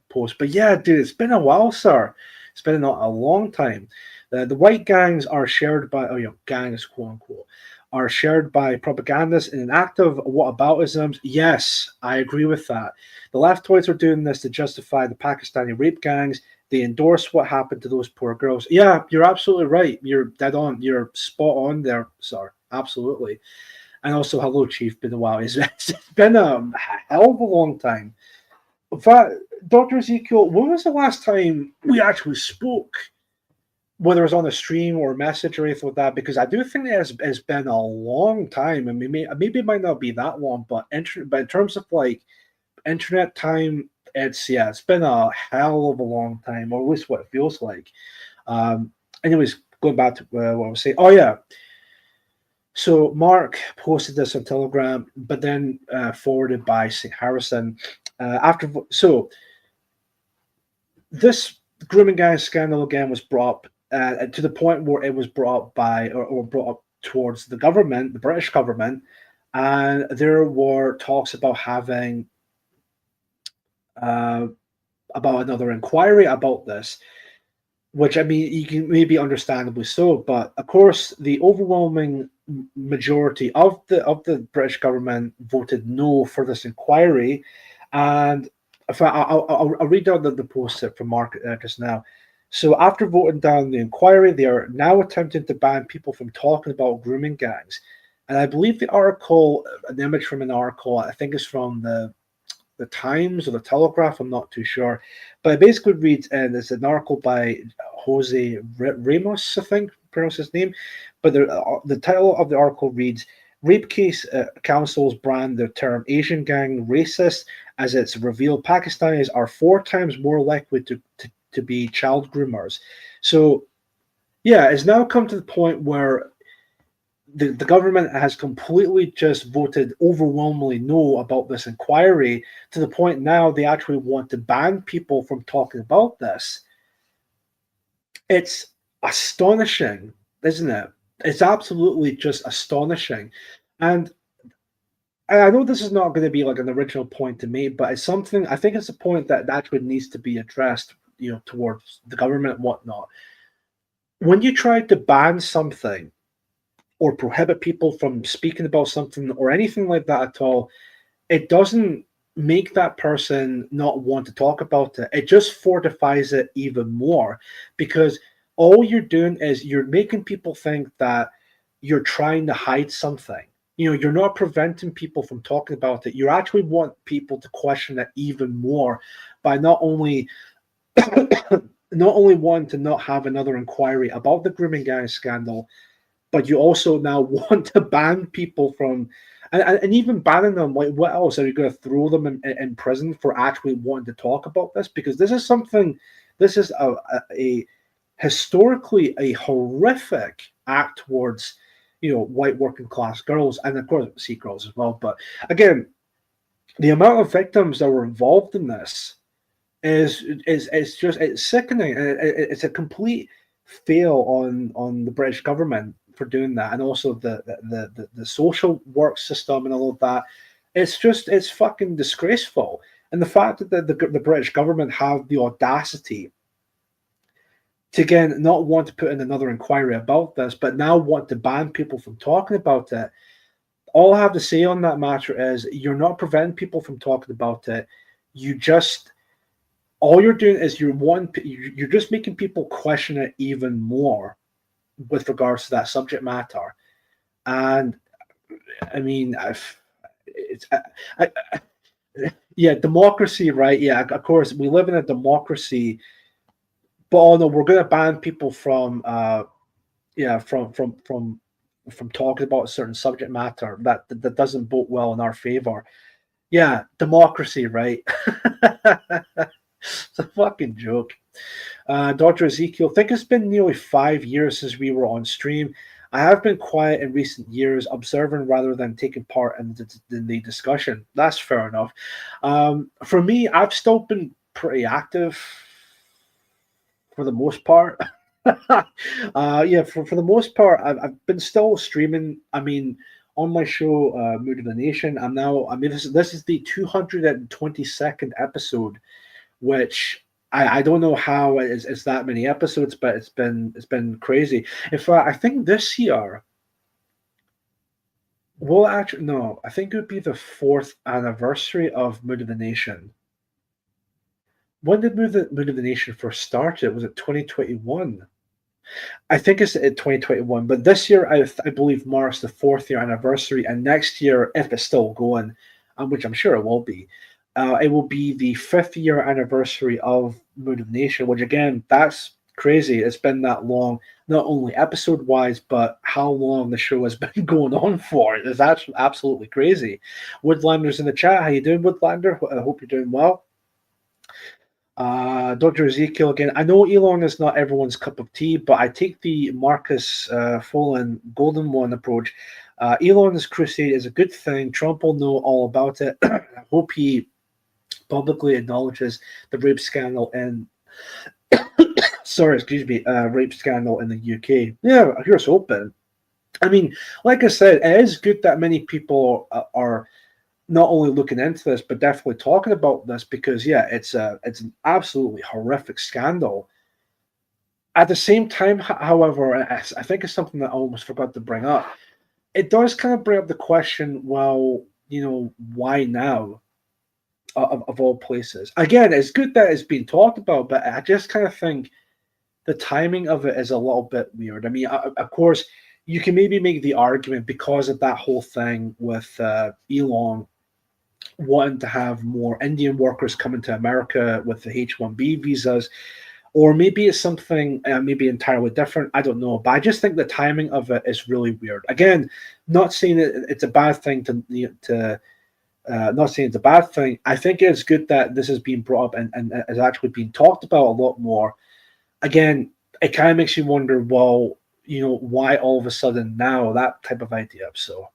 post. But yeah, dude, it's been a while, sir. It's been a long time. The white gangs are shared by, gangs, quote unquote, are shared by propagandists in an act of whataboutism. Yes, I agree with that. The leftoids are doing this to justify the Pakistani rape gangs. They endorse what happened to those poor girls. Yeah, you're absolutely right. You're dead on. You're spot on there, sir. Absolutely. And also, hello, Chief. Been a while. It's been a hell of a long time. In fact, Dr. Ezekiel, when was the last time we actually spoke? Whether it's on a stream or a message or anything like that, because I do think it's been a long time. I mean, maybe it might not be that long, but in terms of like internet time, it's been a hell of a long time, or at least what it feels like. Anyways, going back to what I was saying. Oh yeah. So Mark posted this on Telegram, but then forwarded by St. Harrison. So this grooming gang scandal again was brought up to the point where it was brought by or brought up towards the government, the British government, and there were talks about having about another inquiry about this. which I mean, you can maybe understandably so, but of course, the overwhelming majority of the British government voted no for this inquiry, and if I'll read out the post from Mark just now. So, after voting down the inquiry, they are now attempting to ban people from talking about grooming gangs. And I believe the article, an image from an article, I think is from the Times or the Telegraph, I'm not too sure. But it basically reads, and it's an article by Jose Ramos, I think, pronounce his name. But the title of the article reads, Rape Case Councils brand the term Asian gang racist as it's revealed Pakistanis are 4 times more likely to be child groomers. So, yeah, it's now come to the point where the government has completely just voted overwhelmingly no about this inquiry, to the point now they actually want to ban people from talking about this. It's astonishing, isn't it? It's absolutely just astonishing. And I know this is not going to be like an original point to make, but it's something, I think it's a point that actually needs to be addressed, towards the government and whatnot. When you try to ban something or prohibit people from speaking about something or anything like that at all, it doesn't make that person not want to talk about it. It just fortifies it even more, because all you're doing is you're making people think that you're trying to hide something. You're not preventing people from talking about it. You actually want people to question it even more by not only wanting to not have another inquiry about the grooming gang scandal, but you also now want to ban people from, and even banning them, like, what else? Are you going to throw them in prison for actually wanting to talk about this? Because this is a historically a horrific act towards, white working class girls, and of course Sikh girls as well. But again, the amount of victims that were involved in this is it's sickening, and it's a complete fail on the British government for doing that, and also the social work system and all of that. It's fucking disgraceful. And the fact that the British government have the audacity to, again, not want to put in another inquiry about this, but now want to ban people from talking about it. All I have to say on that matter is you're not preventing people from talking about it. All you're doing is you're just making people question it even more with regards to that subject matter. And I mean, yeah, democracy, right? Yeah, of course, we live in a democracy. But oh no, we're going to ban people from talking about a certain subject matter that doesn't bode well in our favor. Yeah, democracy, right? It's a fucking joke. Dr. Ezekiel, I think it's been nearly 5 years since we were on stream. I have been quiet in recent years, observing rather than taking part in the discussion. That's fair enough. For me, I've still been pretty active for the most part. Yeah, for the most part, I've been still streaming. I mean, on my show, Mood of the Nation, this is the 222nd episode, which I don't know how it's that many episodes, but it's been crazy. In fact, I think this year, I think it would be the 4th anniversary of Mood of the Nation. When did Mood of the Nation first started? Was it 2021? I think it's 2021. But this year, I believe, marks the 4th year anniversary. And next year, if it's still going, which I'm sure it will be the 5th year anniversary of Mood of the Nation, which, again, that's crazy. It's been that long, not only episode-wise, but how long the show has been going on for. It's actually absolutely crazy. Woodlander's in the chat. How you doing, Woodlander? I hope you're doing well. Dr. Ezekiel again. I know Elon is not everyone's cup of tea, but I take the Marcus Folan Golden One approach. Elon's crusade is a good thing. Trump will know all about it. I hope he publicly acknowledges the rape scandal in rape scandal in the UK. Yeah, here's hoping. I mean, like I said, it is good that many people are not only looking into this, but definitely talking about this, because yeah, it's an absolutely horrific scandal. At the same time, however, I think it's something that I almost forgot to bring up. It does kind of bring up the question, well, why now, of all places? Again, it's good that it's being talked about, but I just kind of think the timing of it is a little bit weird. I mean, of course, you can maybe make the argument because of that whole thing with Elon wanting to have more Indian workers coming to America with the H-1B visas, or maybe it's something maybe entirely different. I don't know, but I just think the timing of it is really weird. Again, not saying it's a bad thing not saying it's a bad thing. I think it's good that this is being brought up and is actually being talked about a lot more. Again, it kind of makes you wonder, well, why all of a sudden now, that type of idea. So,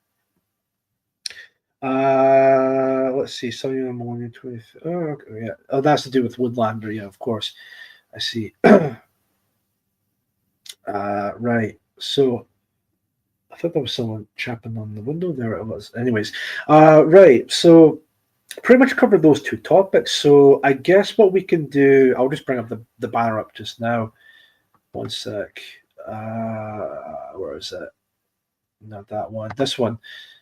let's see. Sodium ammonia 20. Oh, okay, yeah. Oh, that's to do with Woodlander. Yeah, of course. I see. Right. So, I thought there was someone chapping on the window. There it was. Anyways, right. So, pretty much covered those two topics. So, I guess what we can do, I'll just bring up the banner up just now. One sec. Where is it? Not that one. This one.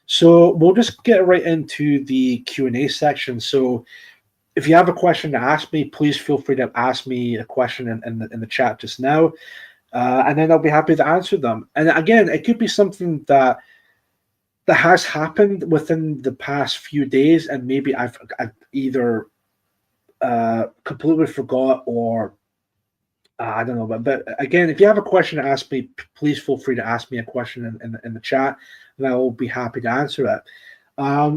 So, we'll just get right into the Q&A section. So, if you have a question to ask me, please feel free to ask me a question in the chat just now, and then I'll be happy to answer them. And again, it could be something that has happened within the past few days, and maybe I've either completely forgot or I don't know. But again, if you have a question to ask me, please feel free to ask me a question in the chat, and I will be happy to answer it.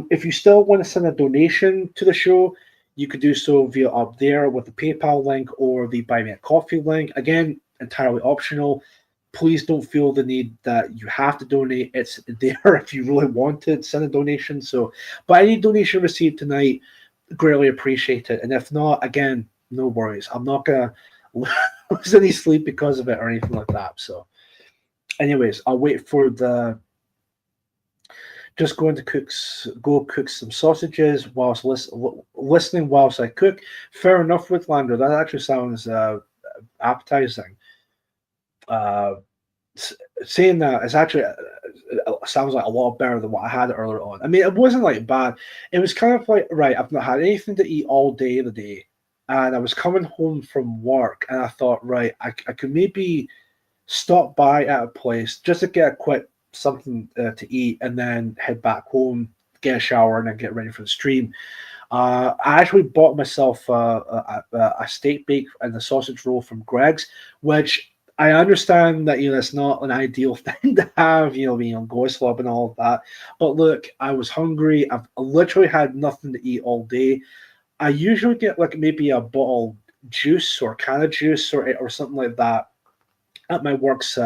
If you still want to send a donation to the show, you could do so via up there with the PayPal link or the Buy Me a Coffee link. Again, entirely optional. Please don't feel the need that you have to donate. It's there if you really want to send a donation. So, but any donation received tonight, greatly appreciate it. And if not, again, no worries. I'm not gonna lose any sleep because of it or anything like that. So, anyways, I'll wait for the. Just going to cook some sausages whilst listening whilst I cook. Fair enough, Withlander. That actually sounds appetizing. Saying that, it's actually sounds like a lot better than what I had earlier on. I mean, it wasn't like bad. It was kind of like, right, I've not had anything to eat all day today, and I was coming home from work, and I thought, right, I could maybe stop by at a place just to get a quick something to eat and then head back home, get a shower, and then get ready for the stream. I actually bought myself a steak bake and a sausage roll from Greg's, which I understand that it's not an ideal thing to have, being on Go Slob and all of that. But look, I was hungry. I've literally had nothing to eat all day. I usually get like maybe a bottle of juice or can of juice or something like that at my work's.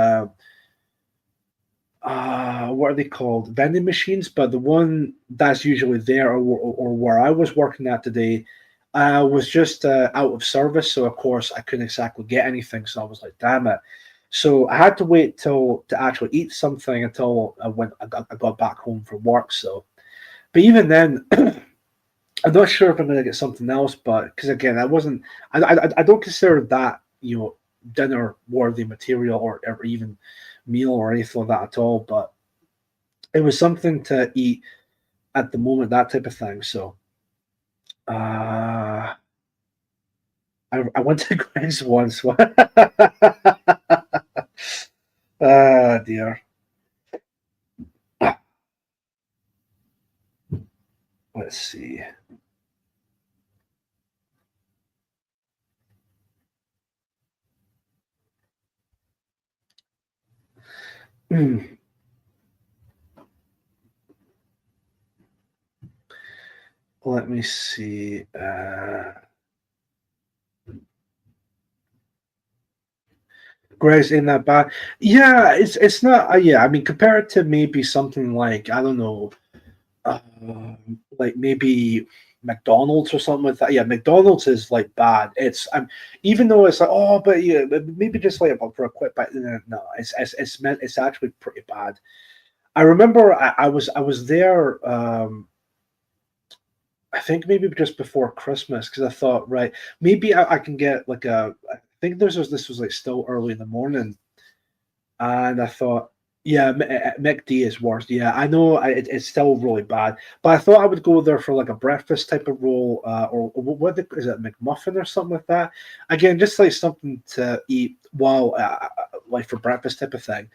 What are they called? Vending machines. But the one that's usually there or where I was working at today was just out of service. So, of course, I couldn't exactly get anything. So I was like, damn it. So I had to wait to actually eat something until I got back home from work. So, but even then, I'm not sure if I'm going to get something else. But because, again, I don't consider that, dinner worthy material or even meal or anything like that at all, but it was something to eat at the moment, that type of thing. So I went to Greg's once. Ah, dear. Let's see. Let me see. Greg's in that bad. Yeah, it's not. Yeah, I mean, compared to maybe something like I don't know, like maybe McDonald's or something like that. Yeah, McDonald's is like bad. It's even though it's like but yeah, maybe just like for a quick bite. No, it's actually pretty bad. I remember I was there. I think maybe just before Christmas because I thought, right, maybe I can get like a think this was like still early in the morning, and I thought, yeah, McD is worse. Yeah, I know it's still really bad, but I thought I would go there for like a breakfast type of roll, or is it, McMuffin or something like that? Again, just like something to eat while, like for breakfast type of thing.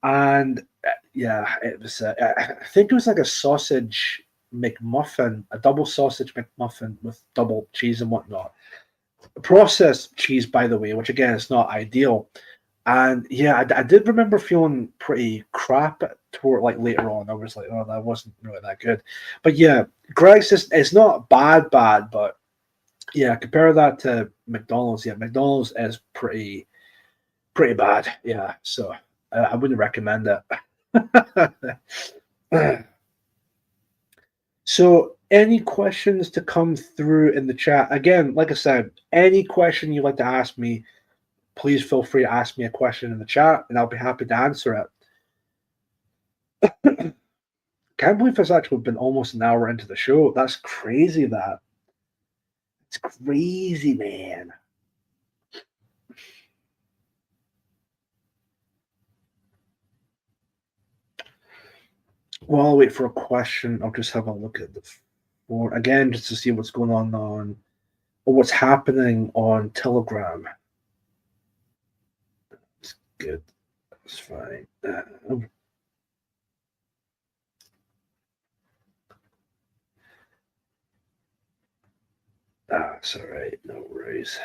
And yeah, it was. I think it was like a sausage McMuffin, a double sausage McMuffin with double cheese and whatnot. Processed cheese, by the way, which again is not ideal. And yeah, I did remember feeling pretty crap toward like later on. I was like, oh, that wasn't really that good. But yeah, Greg's is it's not bad, but yeah, compare that to McDonald's. Yeah, McDonald's is pretty bad. Yeah, so I wouldn't recommend it. So, any questions to come through in the chat? Again, like I said, any question you'd like to ask me, please feel free to ask me a question in the chat, and I'll be happy to answer it. Can't believe it's actually been almost an hour into the show. That's crazy. It's crazy, man. While I'll wait for a question, I'll just have a look at the board again just to see what's going on or what's happening on Telegram. It's good. It's fine. It's all right. No worries.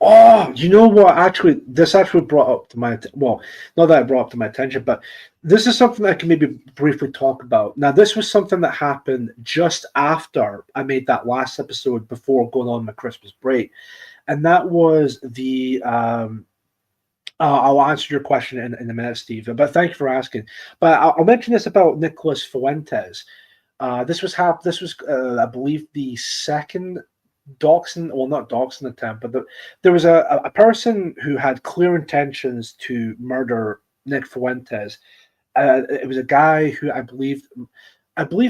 Oh, you know what? Actually, this actually brought up to my well, not that it brought up to my attention, but this is something I can maybe briefly talk about. Now, this was something that happened just after I made that last episode before going on my Christmas break, and that was the. I'll answer your question in a minute, Steve. But thank you for asking. But I'll mention this about Nicholas Fuentes. This was I believe the second doxing, well, not doxing attempt, but there was a person who had clear intentions to murder Nick Fuentes. It was a guy who I believe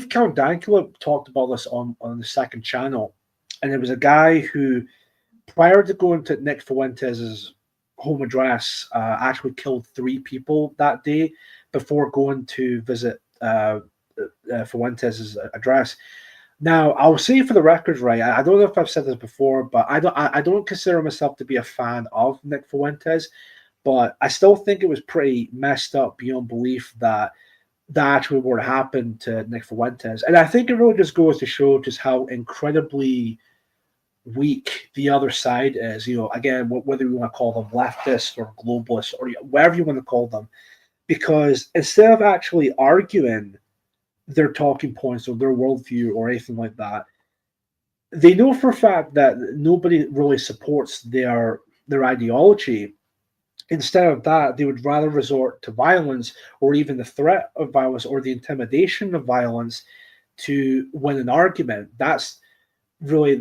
Count Dankula talked about this on the second channel, and it was a guy who, prior to going to Nick Fuentes' home address, actually killed 3 people that day before going to visit Fuentes' address. Now, I'll say for the record, right, I don't know if I've said this before, but I don't consider myself to be a fan of Nick Fuentes, but I still think it was pretty messed up beyond belief that actually would happen to Nick Fuentes. And I think it really just goes to show just how incredibly weak the other side is. You know, again, whether you want to call them leftists or globalists or whatever you want to call them, because instead of actually arguing their talking points or their worldview or anything like that, they know for a fact that nobody really supports their ideology. Instead of that, they would rather resort to violence or even the threat of violence or the intimidation of violence to win an argument. That's really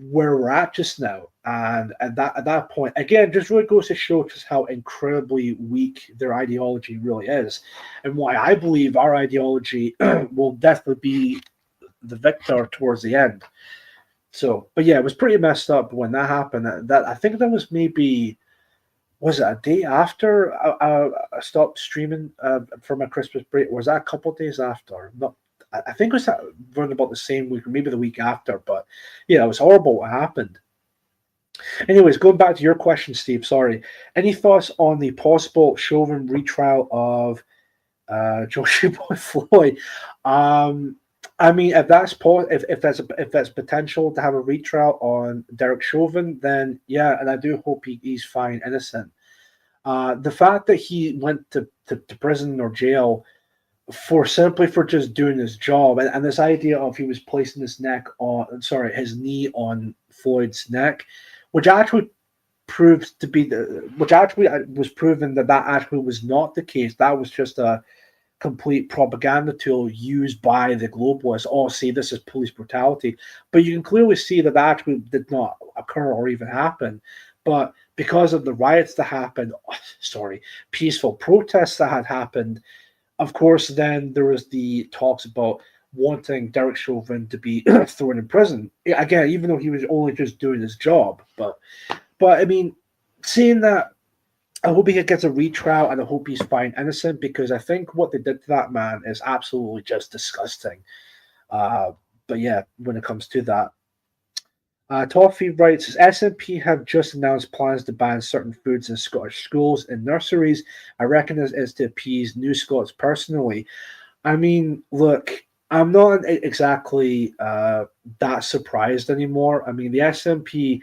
where we're at just now. And at that point, again, just really goes to show just how incredibly weak their ideology really is, and why I believe our ideology will definitely be the victor towards the end. So, but yeah, it was pretty messed up when that happened. That I think that was maybe, was it a day after I stopped streaming for my Christmas break? Or was that a couple of days after? Not. I think it was around about the same week, or maybe the week after. But yeah, it was horrible what happened. Anyways, going back to your question, Steve. Sorry. Any thoughts on the possible Chauvin retrial of Joshua Boy Floyd? I mean, if that's potential to have a retrial on Derek Chauvin, then yeah, and I do hope he's fine, innocent. The fact that he went to prison or jail simply for just doing his job, and this idea of he was placing his knee on Floyd's neck, which actually proves to be which actually was proven that actually was not the case. That was just a complete propaganda tool used by the globalists. Oh, see, this is police brutality, but you can clearly see that actually did not occur or even happen. But because of the riots that happened, peaceful protests that had happened, of course, then there was the talks about, wanting Derek Chauvin to be thrown in prison. Again, even though he was only just doing his job. But I mean, saying that, I hope he gets a retrial and I hope he's found innocent, because I think what they did to that man is absolutely just disgusting. But yeah, when it comes to that. Toffee writes, SNP have just announced plans to ban certain foods in Scottish schools and nurseries. I reckon it's to appease New Scots personally. I mean, look, I'm not exactly that surprised anymore. I mean, the SNP,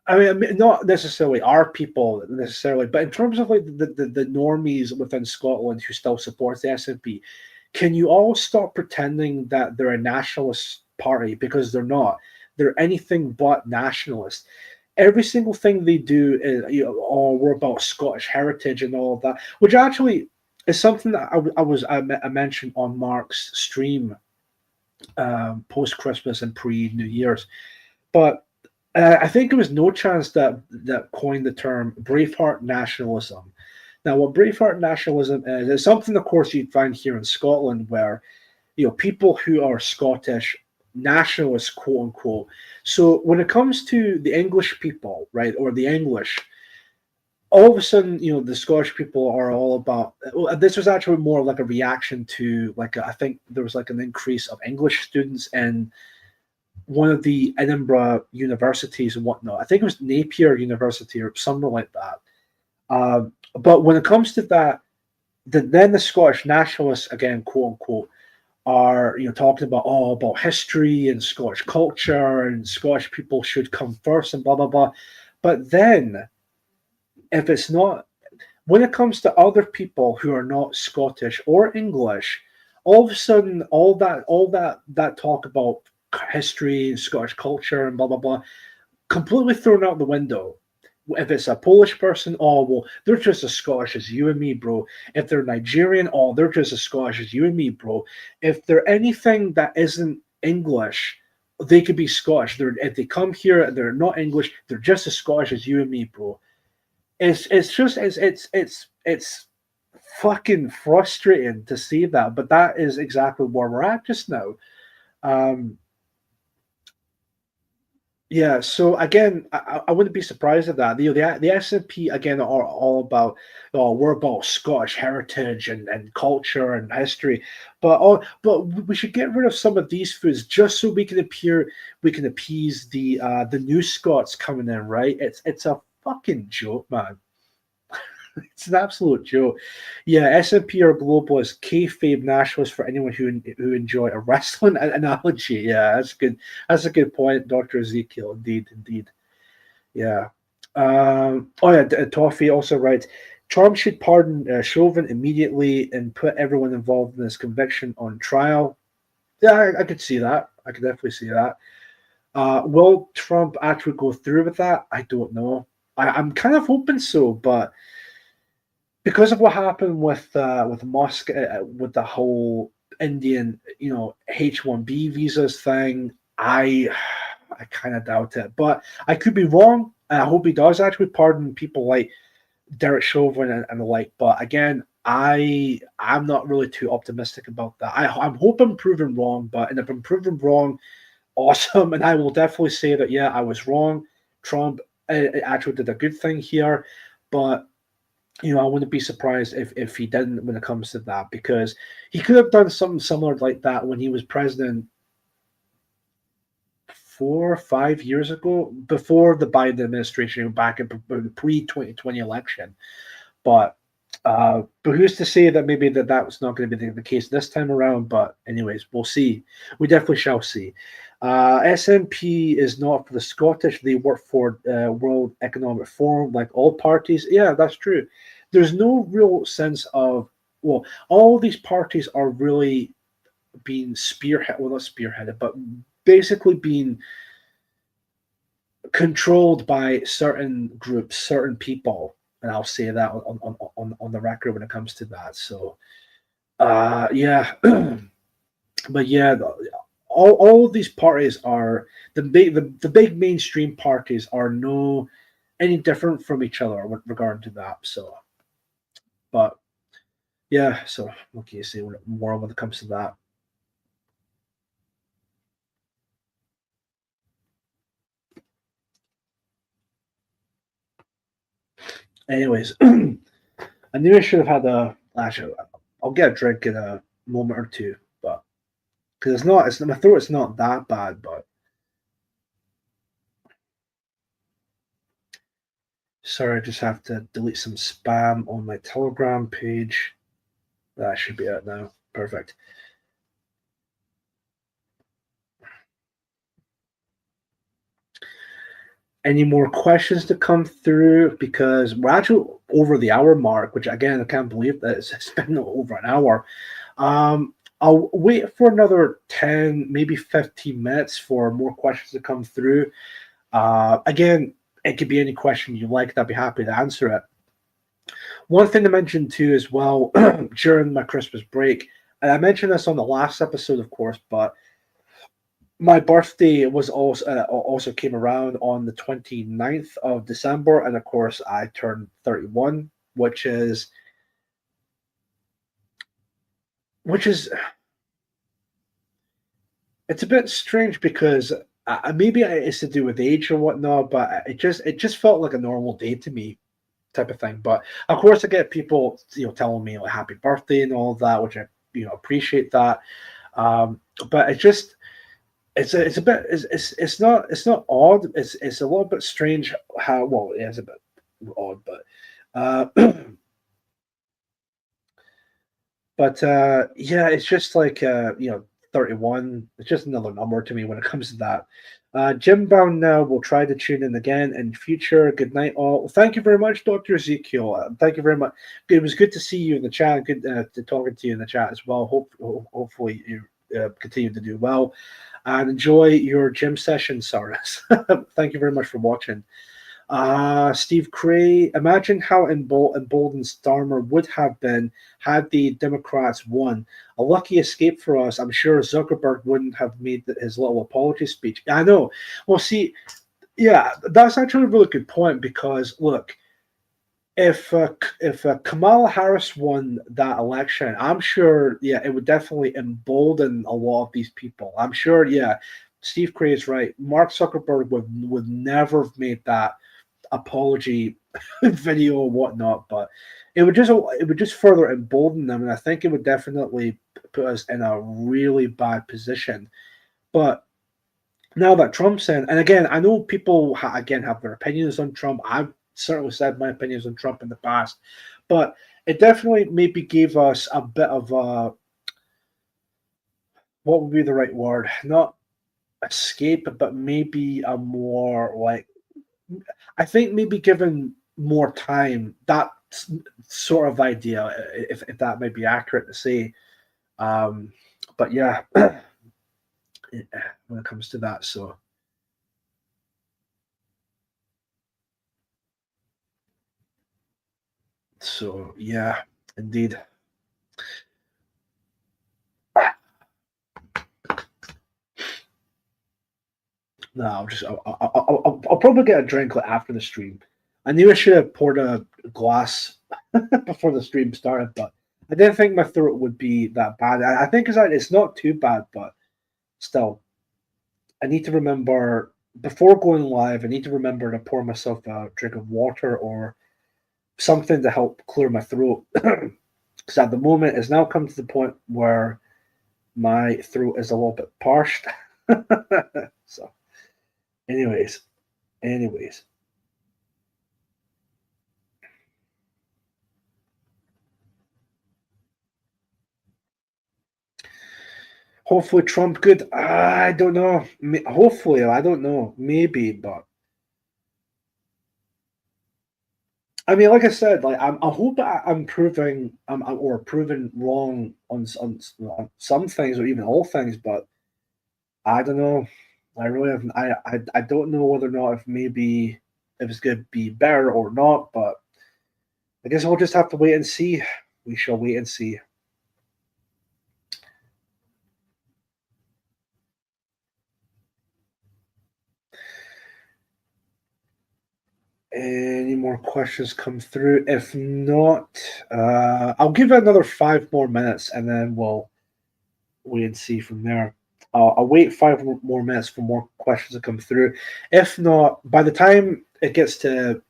I mean, not necessarily our people necessarily, but in terms of like the normies within Scotland who still support the SNP, can you all stop pretending that they're a nationalist party, because they're not. They're anything but nationalist. Every single thing they do is, oh, we're about Scottish heritage and all of that, which actually is something that I mentioned on Mark's stream post Christmas and pre New Year's. But I think it was No Chance that coined the term Braveheart nationalism. Now, what Braveheart nationalism is something, of course, you'd find here in Scotland, where people who are Scottish nationalists, quote unquote. So when it comes to the English people, right, or the English, all of a sudden, the Scottish people are all about. Well, this was actually more like a reaction to, like, I think there was like an increase of English students in one of the Edinburgh universities and whatnot. I think it was Napier University or somewhere like that. But when it comes to that, then the Scottish nationalists, again, quote unquote, are talking about history and Scottish culture, and Scottish people should come first and blah blah blah. But then, if it's not, when it comes to other people who are not Scottish or English, all of a sudden all that talk about history and Scottish culture and blah blah blah, completely thrown out the window. If it's a Polish person, oh, well, they're just as Scottish as you and me, bro. If they're Nigerian, oh, they're just as Scottish as you and me, bro. If they're anything that isn't English, they could be Scottish. If they come here and they're not English, they're just as Scottish as you and me, bro. It's fucking frustrating to see that, but that is exactly where we're at just now. Yeah, so again, I wouldn't be surprised at that. The SNP again are all about, we're about Scottish heritage and culture and history, but we should get rid of some of these foods just so we can appease the new Scots coming in, right? It's a fucking joke, man. It's an absolute joke. Yeah, SNP are globalist, kayfabe nationalists for anyone who enjoy a wrestling analogy. Yeah, that's good. That's a good point, Dr. Ezekiel. Indeed. Yeah. Toffee also writes, Trump should pardon Chauvin immediately and put everyone involved in his conviction on trial. Yeah, I could see that. I could definitely see that. Will Trump actually go through with that? I don't know. I'm kind of hoping so, but because of what happened with Musk, with the whole Indian, H-1B visas thing, I kind of doubt it. But I could be wrong, and I hope he does actually pardon people like Derek Chauvin and the like. But again, I'm not really too optimistic about that. I'm hoping proven wrong, and if I'm proven wrong, awesome. And I will definitely say that, yeah, I was wrong. Trump actually did a good thing here, but I wouldn't be surprised if he didn't when it comes to that, because he could have done something similar like that when he was president 4 or 5 years ago, before the Biden administration, back in pre-2020 election. But who's to say that maybe that was not going to be the case this time around? But anyways, we'll see. We definitely shall see. SNP is not for the Scottish. They work for World Economic Forum, like all parties. Yeah, that's true. There's no real sense of, all these parties are really being spearheaded, not spearheaded, but basically being controlled by certain groups, certain people. And I'll say that on the record when it comes to that. So, yeah. But yeah, all of these parties are the big mainstream parties are any different from each other with regard to that. So, but Yeah, so what can you say more when it comes to that? Anyways, I knew I should have had a. Actually, I'll get a drink in a moment or two, but because it's my throat's not that bad, but sorry, I just have to delete some spam on my Telegram page. That should be it now. Perfect. Any more questions to come through? Because we're actually over the hour mark, which again I can't believe that it's been over an hour. I'll wait for another 10, maybe 15 minutes for more questions to come through. Again, it could be any question you like, I'd be happy to answer it. One thing to mention too, as well, during my Christmas break, and I mentioned this on the last episode, of course, but my birthday was also came around on the 29th of December, and of course, I turned 31, which is it's a bit strange because maybe it's to do with age or whatnot, but it just felt like a normal day to me, type of thing. But of course, I get people telling me like happy birthday and all of that, which I appreciate that. But it's a bit it's not odd. It's a little bit strange how well it is a bit odd, but yeah, it's just like 31. It's just another number to me when it comes to that. Jim Bound now will try to tune in again in future. Good night, all. Well, thank you very much, Dr. Ezekiel. Thank you very much. It was good to see you in the chat. Good to talking to you in the chat as well. Hopefully you continue to do well and enjoy your gym session, Cyrus. Thank you very much for watching. Steve Cray, imagine how emboldened Starmer would have been had the Democrats won. A lucky escape for us. I'm sure Zuckerberg wouldn't have made his little apology speech. I know. Well, see, yeah, that's actually a really good point because look, if Kamala Harris won that election, I'm sure, yeah, it would definitely embolden a lot of these people. I'm sure, yeah, Steve Cray is right. Mark Zuckerberg would never have made that apology video or whatnot, but it would just further embolden them, and I think it would definitely put us in a really bad position. But now that Trump's in, and again, I know people again have their opinions on Trump. I've certainly said my opinions on Trump in the past, but it definitely maybe gave us a bit of a what would be the right word? Not escape, but maybe a more like I think maybe given more time, that sort of idea, if that might be accurate to say. Um, but yeah, when it comes to that, so yeah, indeed. No, I'll probably get a drink like, after the stream. I knew I should have poured a glass before the stream started, but I didn't think my throat would be that bad. I think it's not too bad, but still, I need to remember before going live. I need to remember to pour myself a drink of water or something to help clear my throat. Because at the moment, it's now come to the point where my throat is a little bit parched. So, anyways. Hopefully Trump good. I don't know. Hopefully, I don't know. Maybe, but I mean, like I said, like I hope I'm proving or proven wrong on some things or even all things, but I don't know. I really haven't. I don't know whether or not if it's going to be better or not, but I guess we'll just have to wait and see. We shall wait and see. Any more questions come through? If not, I'll give it another 5 more minutes and then we'll wait and see from there. I'll wait 5 more minutes for more questions to come through. If not, by the time it gets to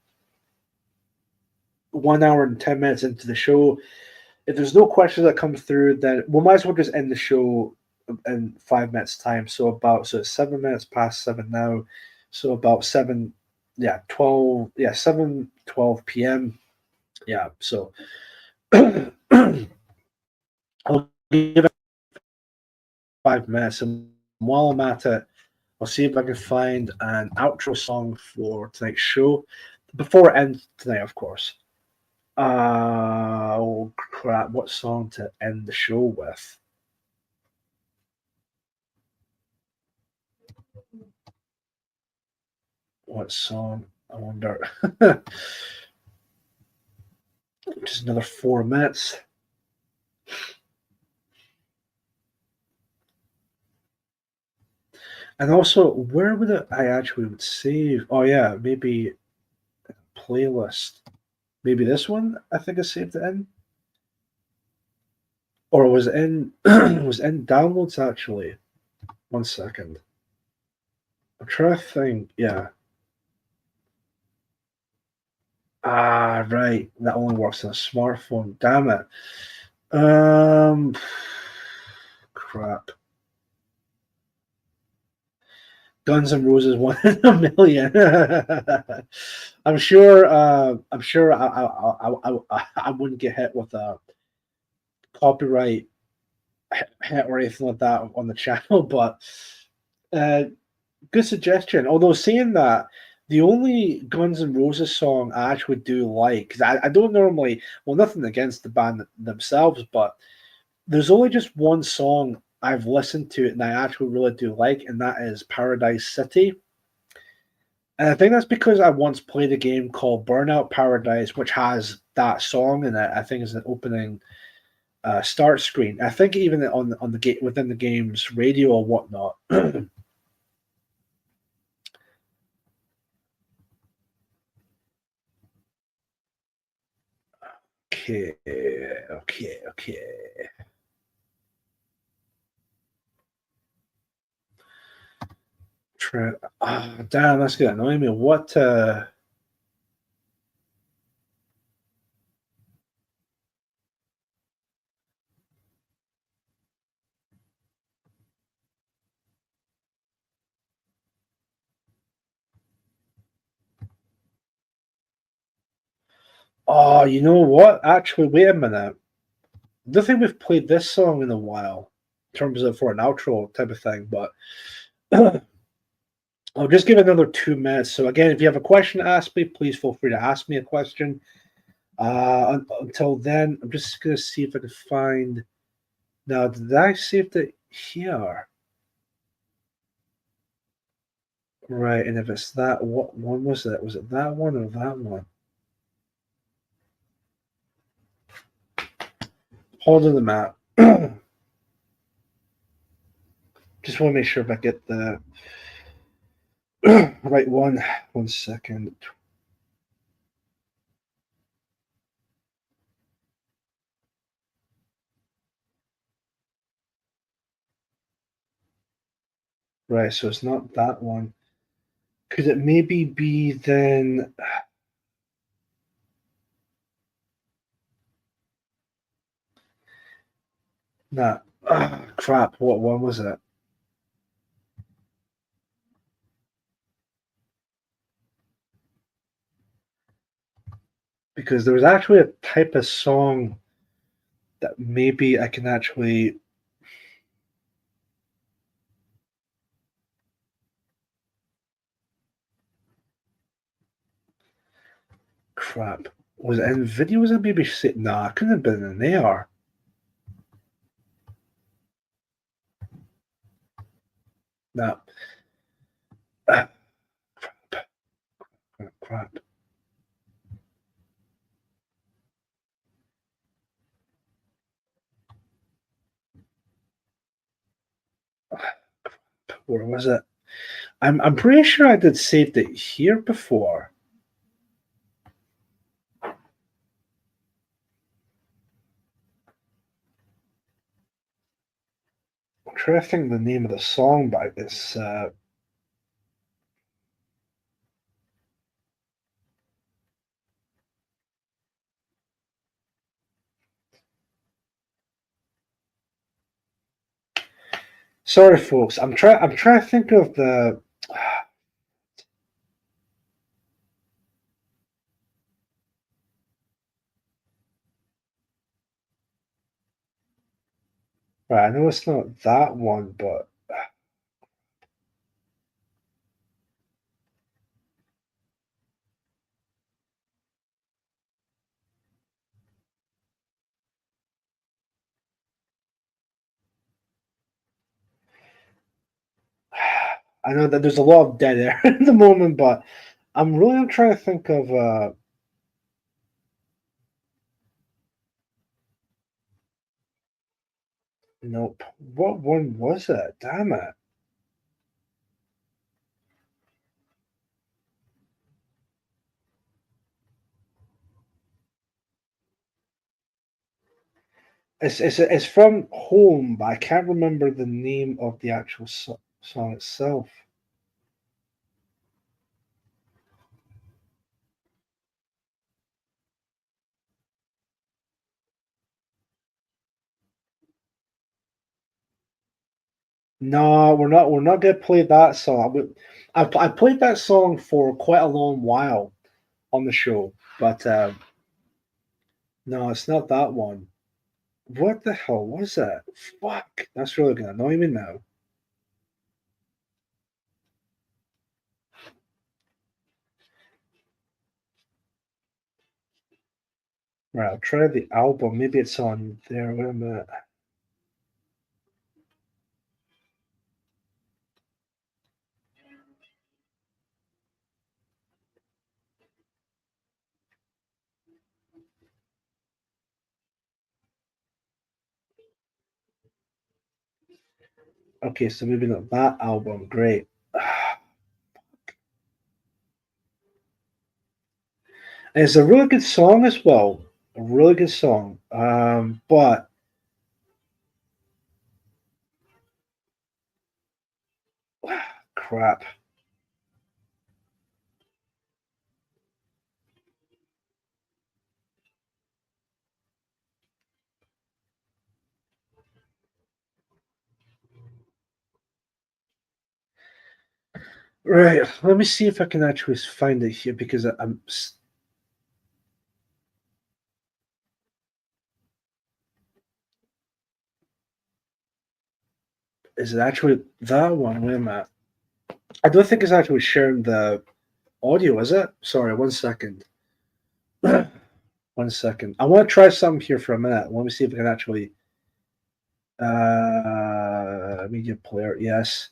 1 hour and 10 minutes into the show, if there's no questions that come through, then we might as well just end the show in 5 minutes time. So it's 7 minutes past 7 now. So about 7:12 p.m. Yeah, so I'll give it 5 minutes, and while I'm at it, I'll see if I can find an outro song for tonight's show before it ends tonight, of course. Oh crap! What song to end the show with? What song? I wonder. Just another 4 minutes. And also, where would I actually would save? Oh yeah, maybe playlist. Maybe this one. I think I saved it in, or was it in was it in downloads actually? 1 second. I'm trying to think. Yeah. Ah, right. That only works on a smartphone. Damn it. Crap. Guns N' Roses, 1 in a million. I'm sure. I wouldn't get hit with a copyright hit or anything like that on the channel, but good suggestion. Although saying that, the only Guns N' Roses song I actually do like, because I don't normally, well, nothing against the band themselves, but there's only just one song I've listened to and I actually really do like, and that is Paradise City. And I think that's because I once played a game called Burnout Paradise, which has that song in it. I think is an opening start screen. I think even on the game within the game's radio or whatnot. Okay. Damn, that's gonna annoy me. What? Oh, you know what? Actually, wait a minute. I don't think we've played this song in a while, in terms of for an outro type of thing. But I'll just give another 2 minutes. So again, if you have a question to ask me, please feel free to ask me a question. Until then, I'm just gonna see if I can find. Now, did I save it here? Right, and if it's that, what one was it? Was it that one or that one? Hold on the map. Just want to make sure if I get the right one. 1 second. Right, so it's not that one. Could it maybe be then? Nah. Crap. What one was it? Because there was actually a type of song that maybe I can actually. Crap. Was it in video? Was it maybe sitting? Nah, it couldn't have been in AR. No. Crap. Where was it? I'm pretty sure I did save it here before. trying to think of the name of the song, but it's sorry, folks. I'm trying to think of the. Right, I know it's not that one, but I know that there's a lot of dead air at the moment. But I'm trying to think of. Nope. What one was it? Damn it. It's from Home, but I can't remember the name of the actual song itself. No, we're not. We're not gonna play that song. I played that song for quite a long while on the show, but no, it's not that one. What the hell was that? Fuck, that's really gonna annoy me now. Right, I'll try the album. Maybe it's on there. Wait a minute. Okay, so maybe not that album. Great. And it's a really good song as well. A really good song. But crap. Right, let me see if I can actually find it here because I'm. Is it actually that one? Wait a minute. I don't think it's actually sharing the audio, is it? Sorry, 1 second. 1 second. I want to try something here for a minute. Let me see if I can actually. Media player, yes.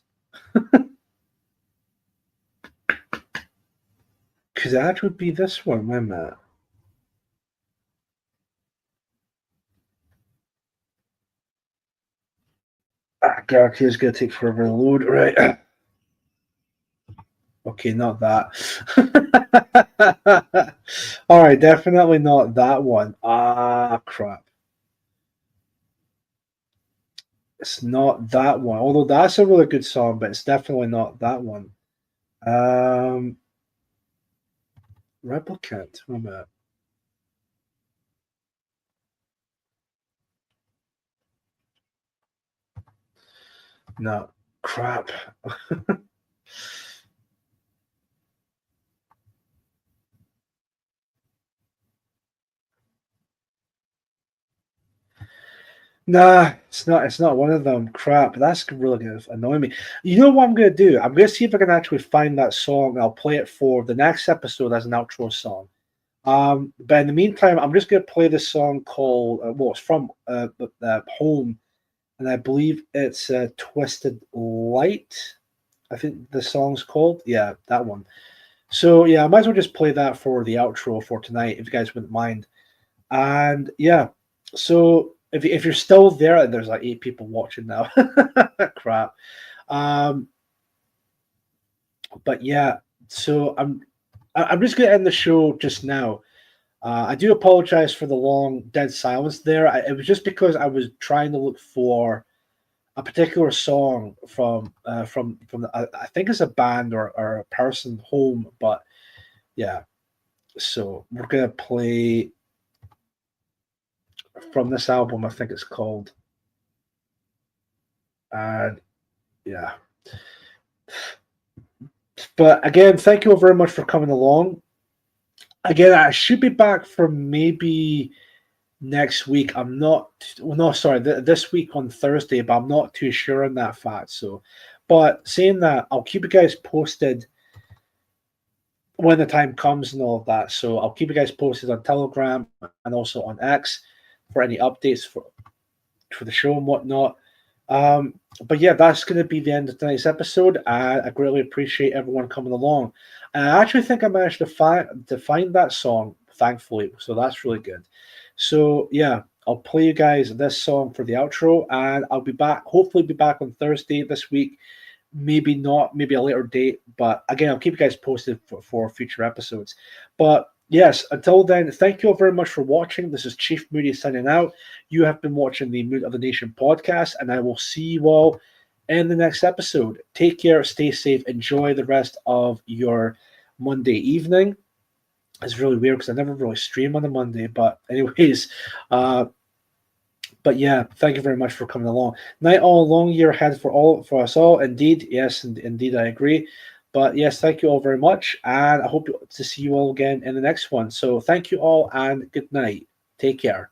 Could that would be this one? Wait a minute. God, here's gonna take forever to load. Right. Okay, not that. All right, definitely not that one. Ah, crap. It's not that one. Although that's a really good song, but it's definitely not that one. Um, Replicant. Wait a minute. No, crap. Nah, it's not. It's not one of them. Crap. That's really gonna annoy me. You know what I'm gonna do? I'm gonna see if I can actually find that song. And I'll play it for the next episode as an outro song. But in the meantime, I'm just gonna play this song called well, it's from Home, and I believe it's Twisted Light. I think the song's called. Yeah, that one. So yeah, I might as well just play that for the outro for tonight, if you guys wouldn't mind. And yeah, so if you're still there, and there's like 8 people watching now. Crap. Um, but yeah, so I'm just gonna end the show just now. I do apologize for the long dead silence there. It was just because I was trying to look for a particular song from I think it's a band or a person, Home, but yeah. So we're gonna play from this album. I think it's called, and yeah. But again, thank you all very much for coming along. Again, I should be back for maybe next week. I'm not. Well, no, sorry, this week on Thursday, but I'm not too sure on that fact. So, but saying that, I'll keep you guys posted when the time comes and all of that. So I'll keep you guys posted on Telegram and also on X for any updates for the show and whatnot. But yeah, that's going to be the end of tonight's episode. I greatly appreciate everyone coming along. And I actually think I managed to find that song, thankfully. So that's really good. So yeah, I'll play you guys this song for the outro, and I'll be back. Hopefully, be back on Thursday this week. Maybe not, maybe a later date. But again, I'll keep you guys posted for future episodes. But yes, until then, thank you all very much for watching. This is Chief Moody signing out. You have been watching the Mood of the Nation podcast, and I will see you all in the next episode. Take care, stay safe, enjoy the rest of your Monday evening. It's really weird because I never really stream on a Monday, but anyways, but yeah, thank you very much for coming along. Night all, long year ahead for us all. Indeed, yes, indeed, I agree. But yes, thank you all very much, and I hope to see you all again in the next one. So thank you all, and good night. Take care.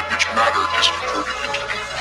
Which matter is converted into